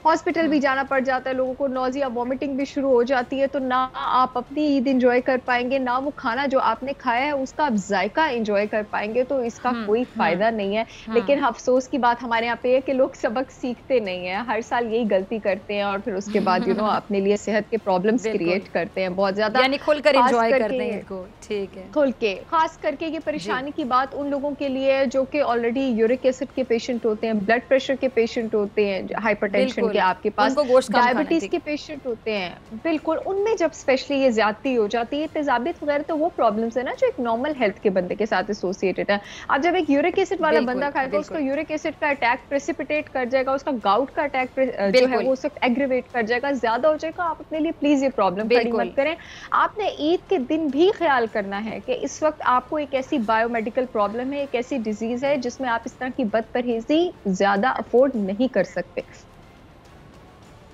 हॉस्पिटल भी जाना पड़ जाता है, लोगों को नोजिया वॉमिटिंग भी शुरू हो जाती है, तो ना आप अपनी ईद एंजॉय कर पाएंगे, ना वो खाना जो आपने खाया है उसका आप जायका एंजॉय कर पाएंगे, तो इसका कोई फायदा नहीं है। लेकिन अफसोस की बात हमारे यहाँ पे है कि लोग सबक सीखते नहीं है, हर साल यही गलती करते हैं और फिर उसके बाद अपने लिए सेहत के प्रॉब्लम्स क्रिएट करते हैं बहुत ज्यादा, यानी खुलकर एंजॉय करते हैं इनको। ठीक है, खुल के। खास करके ये परेशानी की बात उन लोगों के लिए जो कि ऑलरेडी यूरिक एसिड के पेशेंट होते हैं, ब्लड प्रेशर के पेशेंट होते हैं, हाइपरटेंशन के, आपके पास डायबिटीज के पेशेंट होते हैं, बिल्कुल उनमें जब स्पेशली ये ज्यादती हो जाती है, तेजाबियत वगैरह, तो वो प्रॉब्लम्स है ना जो एक नॉर्मल हेल्थ के बंदे के साथ एसोसिएटेड है। अब जब एक यूरिक एसिड वाला बंदा खाएगा, उसको यूरिक एसिड का अटैक प्रेसिपिटेट कर जाएगा, उसका गाउट का अटैक जो है वो उस वक्त एग्रीवेट कर जाएगा, ज्यादा हो जाएगा। आप अपने लिए प्लीज ये प्रॉब्लम खड़ी मत करें। आपने ईद के दिन भी ख्याल करना है कि इस वक्त आपको एक ऐसी बायोमेडिकल प्रॉब्लम है, एक ऐसी डिजीज है जिसमें आप इस तरह की बदपरहेजी ज्यादा अफोर्ड नहीं कर सकते।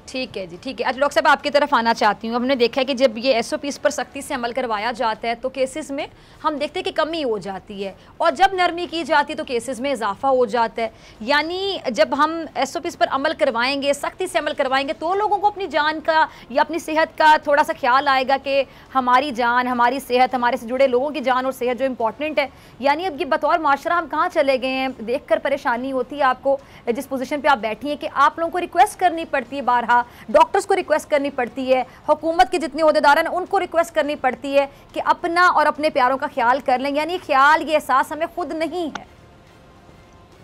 ठीक है जी, ठीक है। अच्छा डॉक्टर साहब, आपकी तरफ आना चाहती हूँ। हमने देखा है कि जब ये SOPs पर सख्ती से अमल करवाया जाता है तो केसेस में हम देखते हैं कि कमी हो जाती है, और जब नरमी की जाती है तो केसेस में इजाफा हो जाता है। यानी जब हम SOPs पर अमल करवाएंगे, सख्ती से अमल करवाएंगे, तो लोगों को अपनी जान का या अपनी सेहत का थोड़ा सा ख्याल आएगा कि हमारी जान, हमारी सेहत, हमारे से जुड़े लोगों की जान और सेहत जो इम्पॉर्टेंट है। यानी अब ये बतौर माशरा हम कहाँ चले गए हैं, देख कर परेशानी होती है आपको जिस पोजीशन पे आप बैठी हैं, कि आप लोगों को रिक्वेस्ट करनी पड़ती है, बारहा डॉक्टर्स को रिक्वेस्ट करनी पड़ती है, हुकूमत के जितने ओहदेदार हैं उनको रिक्वेस्ट करनी पड़ती है कि अपना और अपने प्यारों का ख्याल कर लें। यानी ख्याल, ये एहसास हमें खुद नहीं है।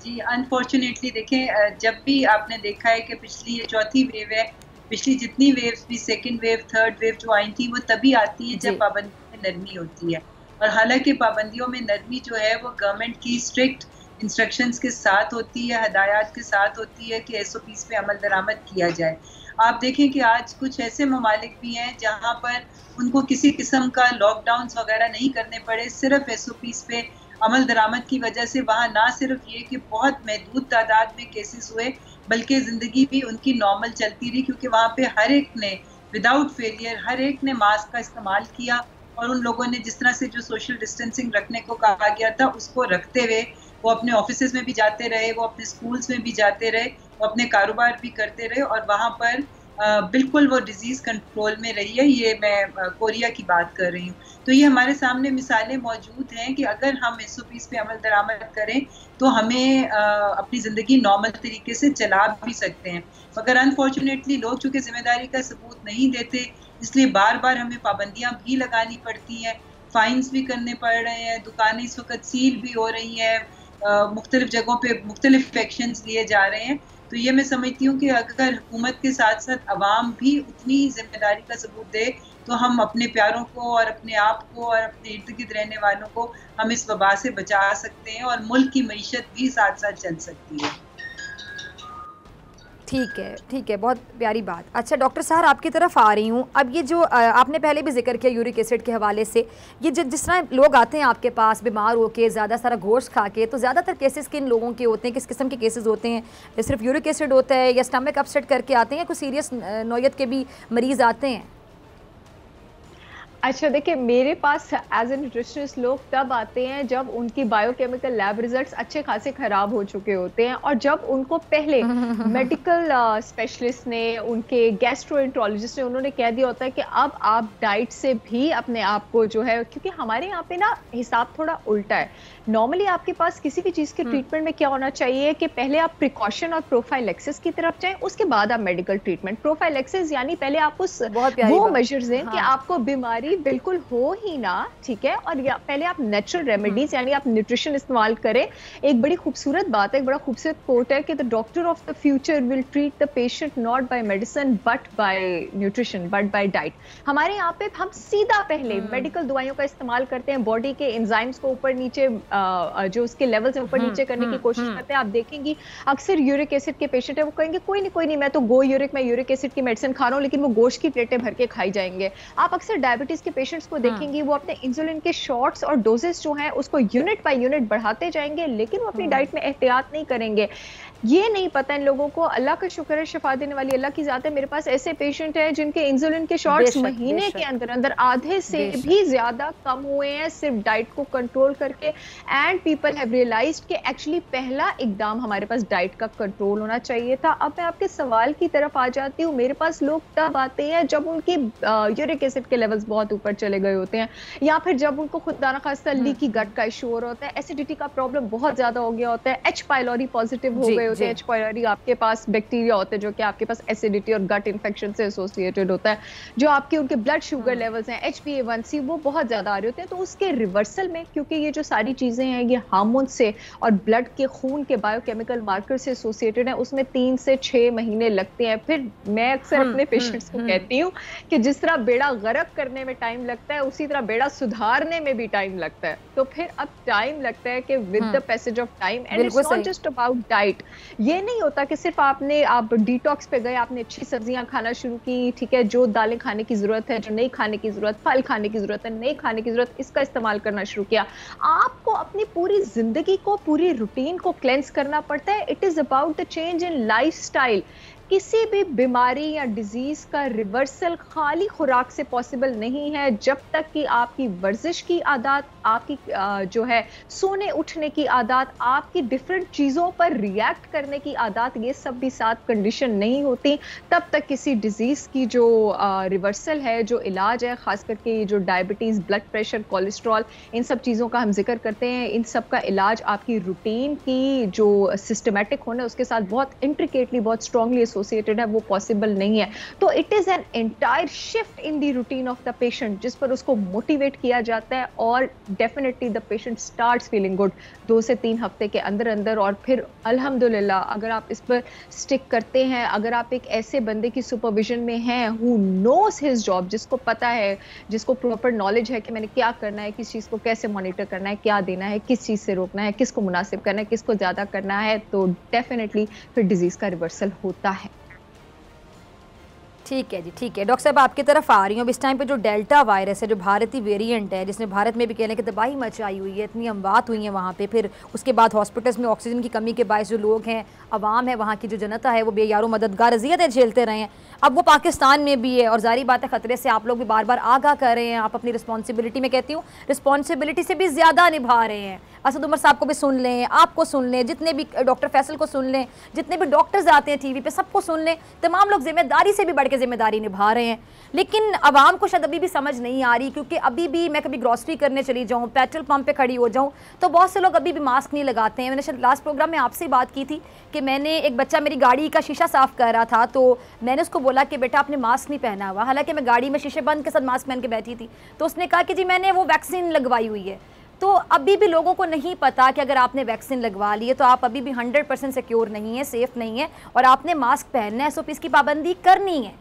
जी, अनफॉर्चुनेटली देखें, जब भी आपने देखा है कि पिछली ये चौथी वेव है, पिछली जितनी वेव्स भी, सेकंड वेव, थर्ड वेव जो आई थी, वो तभी आती है जब पाबंदी में नरमी होती है। और हालांकि पाबंदियों में नरमी जो है वो गवर्नमेंट की स्ट्रिक्ट इंस्ट्रक्शंस के साथ होती है, हदायत के साथ होती है कि SOPs पे अमल दरामद किया जाए। आप देखें कि आज कुछ ऐसे ममालिक भी हैं जहाँ पर उनको किसी किस्म का लॉकडाउन वगैरह नहीं करने पड़े, सिर्फ SOPs पे अमल दरामद की वजह से वहाँ ना सिर्फ ये कि बहुत महदूद तादाद में केसेस हुए, बल्कि ज़िंदगी भी उनकी नॉर्मल चलती रही, क्योंकि वहाँ पे हर एक ने विदाउट फेलियर, हर एक ने मास्क का इस्तेमाल किया, और उन लोगों ने जिस तरह से जो सोशल डिस्टेंसिंग रखने को कहा गया था उसको रखते हुए वो अपने ऑफिसेज में भी जाते रहे, वो अपने स्कूल्स में भी जाते रहे, वो अपने कारोबार भी करते रहे, और वहाँ पर बिल्कुल वो डिजीज़ कंट्रोल में रही है। ये मैं कोरिया की बात कर रही हूँ। तो ये हमारे सामने मिसालें मौजूद हैं कि अगर हम SOPs पे अमल दरामद करें तो हमें अपनी ज़िंदगी नॉर्मल तरीके से चला भी सकते हैं। मगर अनफॉर्चुनेटली लोग चूँकि जिम्मेदारी का सबूत नहीं देते, इसलिए बार बार हमें पाबंदियाँ भी लगानी पड़ती हैं, फाइन्स भी करने पड़ रहे हैं, दुकानें इस वक्त सील भी हो रही हैं, मुख्तलिफ जगहों पे मुख्तलिफ एक्शंस लिए जा रहे हैं। तो ये मैं समझती हूँ कि अगर हुकूमत के साथ साथ अवाम भी उतनी जिम्मेदारी का सबूत दे तो हम अपने प्यारों को और अपने आप को और अपने इर्द गिर्द रहने वालों को हम इस वबा से बचा सकते हैं, और मुल्क की मईशत भी साथ साथ चल सकती है। ठीक है, ठीक है, बहुत प्यारी बात। अच्छा डॉक्टर साहब, आपकी तरफ आ रही हूँ। अब ये जो आपने पहले भी जिक्र किया यूरिक एसिड के हवाले से, ये जिस तरह लोग आते हैं आपके पास बीमार होके, ज़्यादा सारा गोश्त खा के, तो ज़्यादातर केसेस किन लोगों के होते हैं, किस किस्म के केसेस होते हैं? सिर्फ यूरिक एसिड होता है या स्टमक अपसेट करके आते हैं, या कुछ सीरियस नौयत के भी मरीज़ आते हैं? अच्छा देखिए, मेरे पास एज ए न्यूट्रिशनिस्ट लोग तब आते हैं जब उनकी बायोकेमिकल लैब रिजल्ट्स अच्छे खासे खराब हो चुके होते हैं, और जब उनको पहले मेडिकल स्पेशलिस्ट ने, उनके गैस्ट्रोएंट्रोलॉजिस्ट ने, उन्होंने कह दिया होता है कि अब आप डाइट से भी अपने आप को जो है, क्योंकि हमारे यहाँ पे ना हिसाब थोड़ा उल्टा है। नॉर्मली आपके पास किसी भी चीज के ट्रीटमेंट में क्या होना चाहिए कि पहले आप प्रिकॉशन और प्रोफाइलेक्सिस की तरफ जाएं, उसके बाद आप मेडिकल ट्रीटमेंट। प्रोफाइलेक्सिस यानी पहले आप उस वो मेजर्स दें कि आपको बीमारी बिल्कुल हो ही ना, ठीक है, और पहले आप नेचुरल रेमेडीज यानी आप न्यूट्रिशन इस्तेमाल करें। एक बड़ी खूबसूरत बात है, एक बड़ा खूबसूरत कोट है कि the doctor of the future will treat the patient not by medicine but by nutrition, but by diet. हमारे यहाँ पे हम सीधा पहले मेडिकल दवाइयों का इस्तेमाल करते हैं, बॉडी के एंजाइम्स को ऊपर नीचे जो उसके लेवल से ऊपर नीचे करने की कोशिश करते हैं। आप देखेंगी अक्सर यूरिक एसिड के पेशेंट है, वो कहेंगे कोई नहीं मैं तो मैं यूरिक एसिड की मेडिसिन खा रहा हूँ, लेकिन वो गोश्त की प्लेटें भर के खाई जाएंगे। आप अक्सर डायबिटीज डायबिटीज के पेशेंट्स को देखेंगी वो अपने इंसुलिन के शॉट्स और डोजेस जो हैं उसको यूनिट बाय यूनिट बढ़ाते जाएंगे, लेकिन वो अपनी डाइट में एहतियात नहीं करेंगे। ये नहीं पता इन लोगों को। अल्लाह का शुक्र है, शिफा देने वाली अल्लाह की जात है, मेरे पास ऐसे पेशेंट हैं जिनके इंसुलिन के शॉट्स महीने के अंदर अंदर आधे से भी ज्यादा कम हुए हैं सिर्फ डाइट को कंट्रोल करके। एंड पीपल हैव रियलाइज्ड कि एक्चुअली पहला इकदाम हमारे पास डाइट का कंट्रोल होना चाहिए था। अब मैं आपके सवाल की तरफ आ जाती हूँ। मेरे पास लोग तब आते हैं जब उनके यूरिक एसिड के लेवल्स बहुत ऊपर चले गए होते हैं, या फिर जब उनको खुदा ना खास्ता लीकी गट का इशू हो रहा होता है, एसिडिटी का प्रॉब्लम बहुत ज्यादा हो गया होता है, एच पाइलोरी पॉजिटिव हो गए होते हैं। एच पाइलोरी आपके पास बैक्टीरिया होते हैं जो कि आपके पास एसिडिटी और गट इन्फेक्शन से एसोसिएटेड होता है। जो आपके उनके ब्लड शुगर लेवल्स हैं, HbA1c वो बहुत ज्यादा आ रहे होते हैं। तो उसके रिवर्सल में, क्योंकि ये जो सारी चीजें हैं ये हार्मोन से और ब्लड के खून के बायोकेमिकल मार्कर से एसोसिएटेड है, उसमें 3 से 6 महीने लगते हैं। फिर मैं अक्सर अपने पेशेंट्स को कहती हूँ कि जिस तरह बेड़ा गर्क करने में टाइम लगता है उसी तरह बेड़ा सुधारने में भी टाइम लगता है। तो फिर अब टाइम लगता है कि with the passage of time, and it's not just about diet. ये नहीं होता कि सिर्फ आप डिटॉक्स पे गए, आपने अच्छी सब्जियां खाना शुरू की, ठीक है, जो दालें खाने की जरूरत है, जो नहीं खाने की जरूरत, फल खाने की जरूरत है, नहीं खाने की जरूरत, इसका इस्तेमाल करना शुरू किया। आपको अपनी पूरी जिंदगी को, पूरी रूटीन को क्लेंस करना पड़ता है। It is about the change in lifestyle. किसी भी बीमारी या डिजीज का रिवर्सल खाली खुराक से पॉसिबल नहीं है, जब तक कि आपकी वर्जिश की आदत, आपकी जो है सोने उठने की आदत, आपकी डिफरेंट चीज़ों पर रिएक्ट करने की आदत, ये सब भी साथ कंडीशन नहीं होती, तब तक किसी डिजीज़ की जो रिवर्सल है, जो इलाज है, ख़ास करके ये जो डायबिटीज़, ब्लड प्रेशर, कोलेस्ट्रॉल, इन सब चीज़ों का हम जिक्र करते हैं, इन सब का इलाज आपकी रूटीन की जो सिस्टमेटिक होना है उसके साथ बहुत इंट्रिकेटली, बहुत स्ट्रांगली एसोसिएटेड है, वो पॉसिबल नहीं है। तो it is an entire shift in the routine of the patient, जिस पर उसको मोटिवेट किया जाता है और definitely the patient starts feeling good 2 से 3 हफ्ते के अंदर अंदर। और फिर अल्हम्दुलिल्लाह अगर आप इस पर स्टिक करते हैं, अगर आप एक ऐसे बंदे की सुपरविजन में हैं हु नोज हिज जॉब, जिसको पता है, जिसको प्रॉपर नॉलेज है कि मैंने क्या करना है, किस चीज़ को कैसे मॉनिटर करना है, क्या देना है, किस चीज़ से रोकना है, किसको मुनासिब करना है, किसको ज़्यादा करना है, तो डेफिनेटली फिर डिजीज़ का रिवर्सल होता है। ठीक है जी, ठीक है। डॉक्टर साहब आपकी तरफ आ रही हूँ। अब इस टाइम पे जो डेल्टा वायरस है, जो भारतीय वेरिएंट है, जिसने भारत में भी कहने की तबाही मचाई हुई है, इतनी अमवात हुई हैं वहाँ पे, फिर उसके बाद हॉस्पिटल्स में ऑक्सीजन की कमी के बायस जो लोग हैं, अवाम है, वहाँ की जो जनता है, वो बेयारो मददगार अज़ियतें झेलते रहे हैं। अब वो पाकिस्तान में भी है और जारी बात है ख़तरे से आप लोग भी बार बार आगाह कर रहे हैं। आप अपनी रिस्पॉन्सिबिलिटी, में कहती हूँ रिस्पॉन्सिबिलिटी से भी ज़्यादा निभा रहे हैं। असद उमर साहब को भी सुन लें, आपको सुन लें, जितने भी डॉक्टर फैसल को सुन लें, जितने भी डॉक्टर्स आते हैं टीवी पे, सबको सुन लें। तमाम लोग जिम्मेदारी से भी बढ़ के जिम्मेदारी निभा रहे हैं, लेकिन आवाम को शायद अभी भी समझ नहीं आ रही। क्योंकि अभी भी मैं कभी ग्रॉसरी करने चली जाऊँ, पेट्रोल पंप पे खड़ी हो जाऊँ, तो बहुत से लोग अभी भी मास्क नहीं लगाते हैं। मैंने शायद लास्ट प्रोग्राम में आपसे बात की थी कि मैंने एक बच्चा मेरी गाड़ी का शीशा साफ़ कर रहा था, तो मैंने उसको बोला कि बेटा आपने मास्क नहीं पहना हुआ, हालांकि मैं गाड़ी में शीशे बंद के साथ मास्क पहन के बैठी थी। तो उसने कहा कि जी मैंने वो वैक्सीन लगवाई हुई है। तो अभी भी लोगों को नहीं पता कि अगर आपने वैक्सीन लगवा ली है तो आप अभी भी 100% सिक्योर नहीं है, सेफ नहीं है, और आपने मास्क पहनना है, SOPs की पाबंदी करनी है।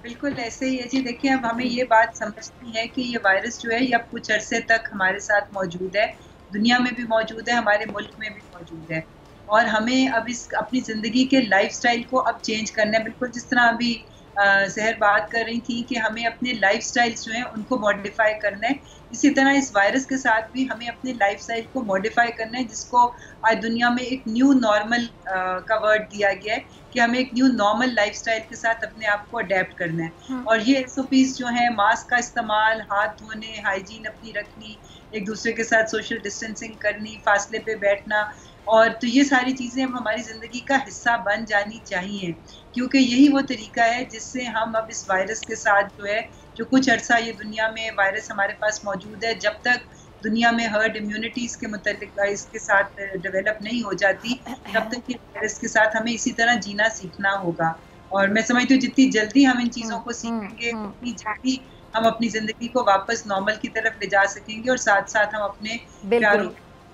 बिल्कुल ऐसे ही है जी। देखिए अब हमें ये बात समझनी है कि ये वायरस जो है ये अब कुछ अरसे तक हमारे साथ मौजूद है, दुनिया में भी मौजूद है, हमारे मुल्क में भी मौजूद है, और हमें अब इस अपनी ज़िंदगी के लाइफस्टाइल को अब चेंज करना है। बिल्कुल जिस तरह अभी सहर बात कर रही थी कि हमें अपने लाइफस्टाइल्स जो हैं उनको मॉडिफाई करना है, इसी तरह इस वायरस के साथ भी हमें अपने लाइफस्टाइल को मॉडिफाई करना है, जिसको आज दुनिया में एक न्यू नॉर्मल का वर्ड दिया गया है कि हमें एक न्यू नॉर्मल लाइफस्टाइल के साथ अपने आप को अडेप्ट करना है। और ये SOPs जो हैं, मास्क का इस्तेमाल, हाथ धोने, हाइजीन अपनी रखनी, एक दूसरे के साथ सोशल डिस्टेंसिंग करनी, फासले पे बैठना, और तो ये सारी चीज़ें अब हमारी ज़िंदगी का हिस्सा बन जानी चाहिए, क्योंकि यही वो तरीका है जिससे हम अब इस वायरस के साथ जो है, जो कुछ अर्सा ये दुनिया में वायरस हमारे पास मौजूद है, जब तक दुनिया में हर्ड इम्यूनिटीज़ के मुताबिक इसके साथ डेवलप नहीं हो जाती, तब तक ये वायरस के साथ हमें इसी तरह जीना सीखना होगा। और मैं समझती हूँ जितनी जल्दी हम इन चीज़ों को सीखेंगे, उतनी जल्दी हम अपनी ज़िंदगी को वापस नॉर्मल की तरफ ले जा सकेंगे, और साथ साथ हम अपने प्यारों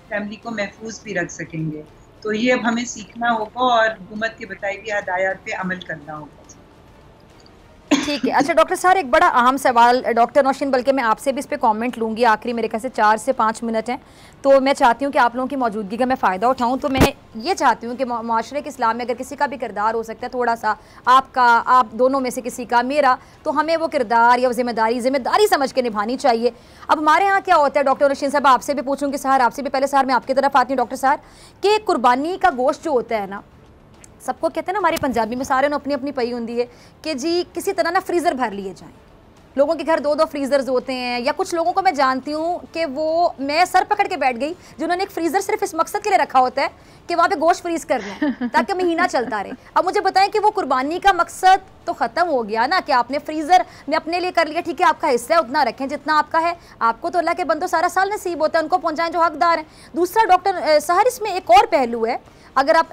फैमिली को महफूज भी रख सकेंगे। तो ये अब हमें सीखना होगा और हुकूमत की बताई हुई हदायत पे अमल करना होगा। ठीक है। अच्छा डॉक्टर साहब, एक बड़ा अहम सवाल डॉक्टर नौशीन, बल्कि मैं आपसे भी इस पे कमेंट लूँगी, आखिरी मेरे ख्याल से 4 से 5 मिनट हैं, तो मैं चाहती हूँ कि आप लोगों की मौजूदगी का मैं फ़ायदा उठाऊँ। तो मैं ये चाहती हूँ कि माशरे के इस्लाम में अगर किसी का भी किरदार हो सकता है थोड़ा सा, आपका, आप दोनों में से किसी का, मेरा, तो हमें वो किरदार या जिम्मेदारी समझ के निभानी चाहिए। अब हमारे यहाँ क्या होता है डॉक्टर नौशीन साहब, आपसे भी पूछूँगी सर, आपसे भी पहले सर मैं आपकी तरफ आती हूँ डॉक्टर साहब, कि कुर्बानी का गोश्त जो होता है ना, सबको कहते हैं ना हमारी पंजाबी में सारे ने अपनी अपनी पई होती है कि जी किसी तरह ना फ्रीज़र भर लिए जाएं। लोगों के घर 2-2 फ्रीज़र्स होते हैं, या कुछ लोगों को मैं जानती हूँ कि वो, मैं सर पकड़ के बैठ गई, जिन्होंने एक फ्रीज़र सिर्फ इस मकसद के लिए रखा होता है कि वहाँ पे गोश्त फ्रीज़ कर लें ताकि महीना चलता रहे। अब मुझे बताएं कि वो कुर्बानी का मकसद तो ख़त्म हो गया ना, कि आपने फ्रीज़र में अपने लिए कर लिया, ठीक है आपका हिस्सा है उतना रखें जितना आपका है, आपको तो अल्लाह के बंदो सारा साल नसीब होता है, उनको पहुँचाएं जो हकदार हैं। दूसरा डॉक्टर सहर, इसमें एक और पहलू है, अगर आप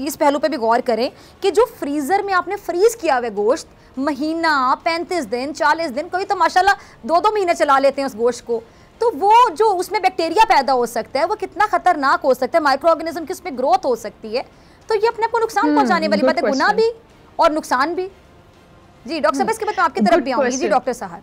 इस पहलू पे भी गौर करें कि जो फ्रीज़र में आपने फ्रीज़ किया हुआ गोश्त, महीना, 35 दिन, 40 दिन, कोई तो माशाल्लाह 2-2 महीने चला लेते हैं उस गोश्त को, तो वो जो उसमें बैक्टीरिया पैदा हो सकता है वो कितना खतरनाक हो सकता है, माइक्रो ऑर्गेनिज्म की उसमें ग्रोथ हो सकती है, तो ये अपने को नुकसान पहुंचाने वाली बात है, गुनाह भी और नुकसान भी। जी डॉक्टर साहब, इसके बाद मैं आपकी तरफ भी आऊंगी। जी डॉक्टर साहब,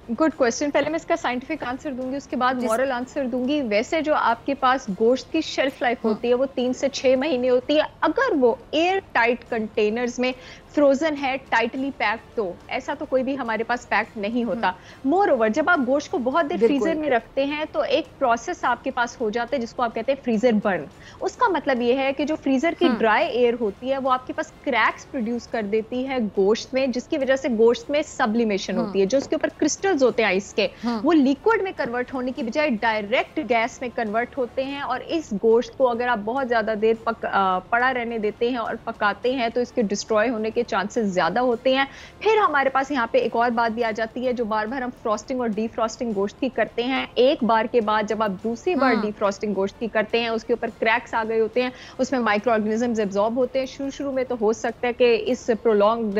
गुड क्वेश्चन। पहले मैं इसका साइंटिफिक आंसर दूंगी, उसके बाद मॉरल आंसर दूंगी। वैसे जो आपके पास गोश्त की शेल्फ लाइफ होती है वो 3 से 6 महीने होती है, अगर वो एयर टाइट कंटेनर्स में फ्रोजन है, टाइटली पैक्ड, तो ऐसा तो कोई भी हमारे पास पैक्ड नहीं होता। मोर ओवर, जब आप गोश्त को बहुत देर फ्रीजर में रखते हैं तो एक प्रोसेस आपके पास हो जाता है जिसको आप कहते हैं फ्रीजर बर्न। उसका मतलब ये है कि जो फ्रीजर की ड्राई एयर होती है वो आपके पास क्रैक्स प्रोड्यूस कर देती है गोश्त में, जिसकी वजह से गोश्त में सब्लिमेशन होती है, जो उसके ऊपर क्रिस्टल्स होते हैं आइस के, वो लिक्विड में कन्वर्ट होने की बजाय डायरेक्ट गैस में कन्वर्ट होते हैं। और इस गोश्त को अगर आप बहुत ज्यादा देर पड़ा रहने देते हैं और पकाते हैं तो इसके डिस्ट्रॉय होने के चांसेस ज्यादा होते हैं। फिर हमारे पास यहाँ पे एक और बात भी आ जाती है, जो बार बार हम फ्रॉस्टिंग और डीफ्रॉस्टिंग गोश्त की करते हैं, एक बार के बाद जब आप दूसरी बार डीफ्रॉस्टिंग गोश्त की करते हैं उसके ऊपर क्रैक्स आ गए होते हैं, उसमें माइक्रो ऑर्गेनिजम्स एब्जॉर्ब होते हैं। शुरू में तो हो सकता है कि इस प्रोलॉन्ग्ड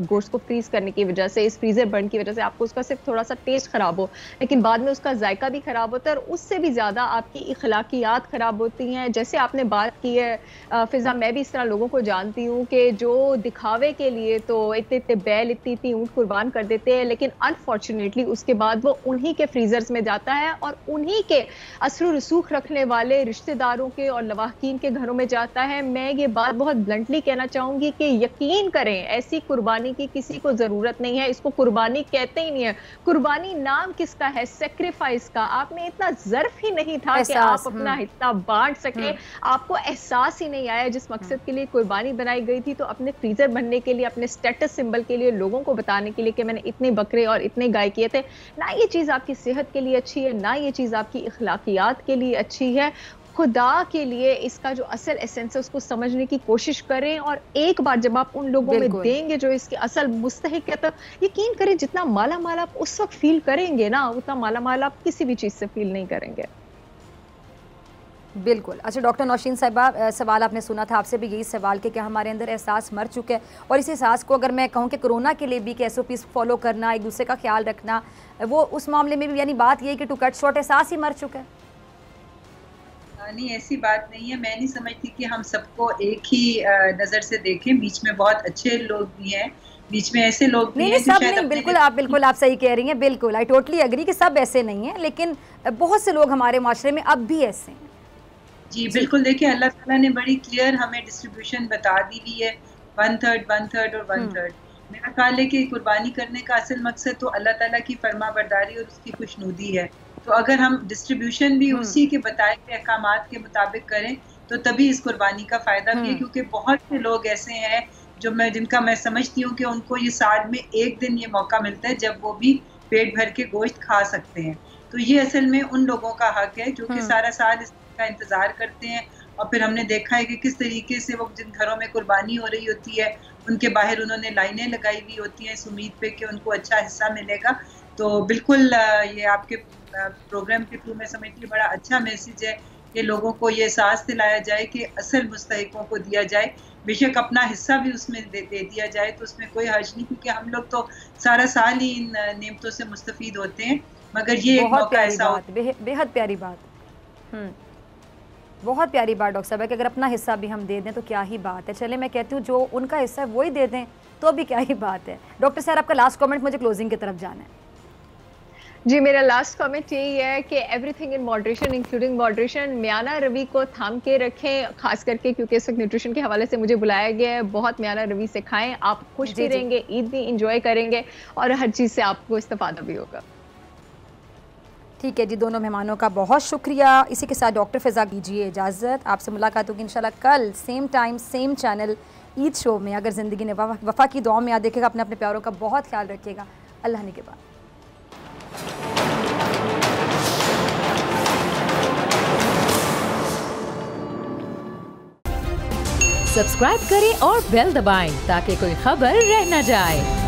गोश्त को फ्रीज करने की वजह से, इस फ्रीजर बर्न की वजह से आपको उसका सिर्फ थोड़ा सा टेस्ट खराब हो, लेकिन बाद में उसका जायका भी खराब होता है और उससे भी ज्यादा आपकी इखलाकियात खराब होती हैं। जैसे आपने बात की है फिजा, मैं भी इस तरह लोगों को जानती हूँ कि जो दिखावे के लिए तो इतने इतने बैल, इतनी इतनी ऊँट कुर्बान कर देते हैं, लेकिन अनफॉर्चुनेटली उसके बाद वो उन्हीं के फ्रीजर्स में जाता है और उन्हीं के असर रसूख रखने वाले रिश्तेदारों के और लवाहकीन के घरों में जाता है। मैं ये बात बहुत ब्लंटली कहना चाहूंगी कि यकीन करें ऐसी कुर्बानी की किसी को जरूरत नहीं है, इसको कुर्बानी कहते ही नहीं है। कुर्बानी नाम किसका है? सेक्रीफाइस का। आप में इतना ज़र्फ ही नहीं था कि आप अपना हिस्सा बांट सके, आपको एहसास ही नहीं आया जिस मकसद के लिए कुर्बानी बनाई गई थी, तो अपने फ्रीजर बनने के लिए, अपने स्टेटस सिंबल के लिए, लोगों को बताने के लिए कि मैंने इतने बकरे और इतने गाय किए थे, ना ये चीज आपकी सेहत के लिए अच्छी है, ना ये चीज आपकी इखलाकियात के लिए अच्छी है। खुदा के लिए इसका जो असल एसेंस है उसको समझने की कोशिश करें, और एक बार जब आप उन लोगों में देंगे जो इसके असल मुस्तहिक है, तो यकीन करें जितना माला माल आप उस वक्त फील करेंगे ना, उतना माला माल आप किसी भी चीज से फील नहीं करेंगे। बिल्कुल। अच्छा डॉक्टर नौशीन साहिबा, सवाल आपने सुना था, आपसे भी यही सवाल कि क्या हमारे अंदर एहसास मर चुका है, और इस एहसास को अगर मैं कहूँ कि कोरोना के लिए भी कि SOPs फॉलो करना, एक दूसरे का ख्याल रखना, वो उस मामले में भी यानी बात ये कि टू कट शॉर्ट एहसास ही मर चुका है? नहीं, ऐसी बात नहीं है। मैं नहीं समझती कि हम सबको एक ही नज़र से देखें। बीच में बहुत अच्छे लोग भी हैं, बीच में ऐसे लोग भी हैं सब नहीं। बिल्कुल आप सही कह रही हैं, बिल्कुल आई टोटली एग्री कि सब ऐसे नहीं हैं, लेकिन बहुत से लोग हमारे माशरे में अब भी ऐसे हैं। जी बिल्कुल। देखिए, अल्लाह ताला ने बड़ी क्लियर हमें डिस्ट्रीब्यूशन बता दी हुई है, 1/3 1/3 और 1/3। मेरा ख्याल है कि कुर्बानी करने का असल मकसद तो अल्लाह ताला की फरमाबरदारी और उसकी खुशनुदी है। तो अगर हम डिस्ट्रीब्यूशन भी उसी के बताए गए अहकामात के मुताबिक करें तो तभी इस कुर्बानी का फ़ायदा भी है, क्योंकि बहुत से लोग ऐसे हैं जिनका मैं समझती हूँ कि उनको ये साल में एक दिन ये मौका मिलता है जब वो भी पेट भर के गोश्त खा सकते हैं। तो ये असल में उन लोगों का हक है जो कि सारा साल इसका इंतज़ार करते हैं, और फिर हमने देखा है कि किस तरीके से वो जिन घरों में कुर्बानी हो रही होती है उनके बाहर उन्होंने लाइनें लगाई हुई होती हैं इस उम्मीद पे कि उनको अच्छा हिस्सा मिलेगा। तो बिल्कुल ये आपके प्रोग्राम के थ्रू मैं समझती हूँ बड़ा अच्छा मैसेज है कि लोगों को ये एहसास दिलाया जाए कि असल मुस्तहिकों को दिया जाए, बेशक अपना हिस्सा भी उसमें दे दिया जाए तो उसमें कोई हर्ज नहीं, क्योंकि हम लोग तो सारा साल ही इन नेमतों से मुस्तफीद होते हैं। मगर ये एक मौका ऐसा बेहद प्यारी बात। बहुत प्यारी बात डॉक्टर साहब है कि अगर अपना हिस्सा भी हम दे दें तो क्या ही बात है। चले मैं कहती हूँ जो उनका हिस्सा है वही दे दें तो भी क्या ही बात है। डॉक्टर साहब आपका लास्ट कमेंट, मुझे क्लोजिंग की तरफ जाना है। जी, मेरा लास्ट कमेंट यही है कि everything in moderation including moderation. म्याना रवि को थाम के रखें, खास करके क्योंकि इस वक्त न्यूट्रिशन के हवाले से मुझे बुलाया गया है। बहुत म्याना रवि से खाएं, आप खुश भी रहेंगे, ईद भी इंजॉय करेंगे और हर चीज़ से आपको इस्तेफादा भी होगा। ठीक है जी, दोनों मेहमानों का बहुत शुक्रिया। इसी के साथ डॉक्टर फिज़ा दीजिए इजाज़त। आपसे मुलाकात होगी इंशाल्लाह कल same time same channel Eid show में। अगर ज़िंदगी ने वफ़ा की दुआ में याद रखिएगा, अपने अपने प्यारों का बहुत ख्याल रखिएगा। अल्लाह ने के बाद सब्सक्राइब करें और बेल दबाएं ताकि कोई खबर रह न जाए।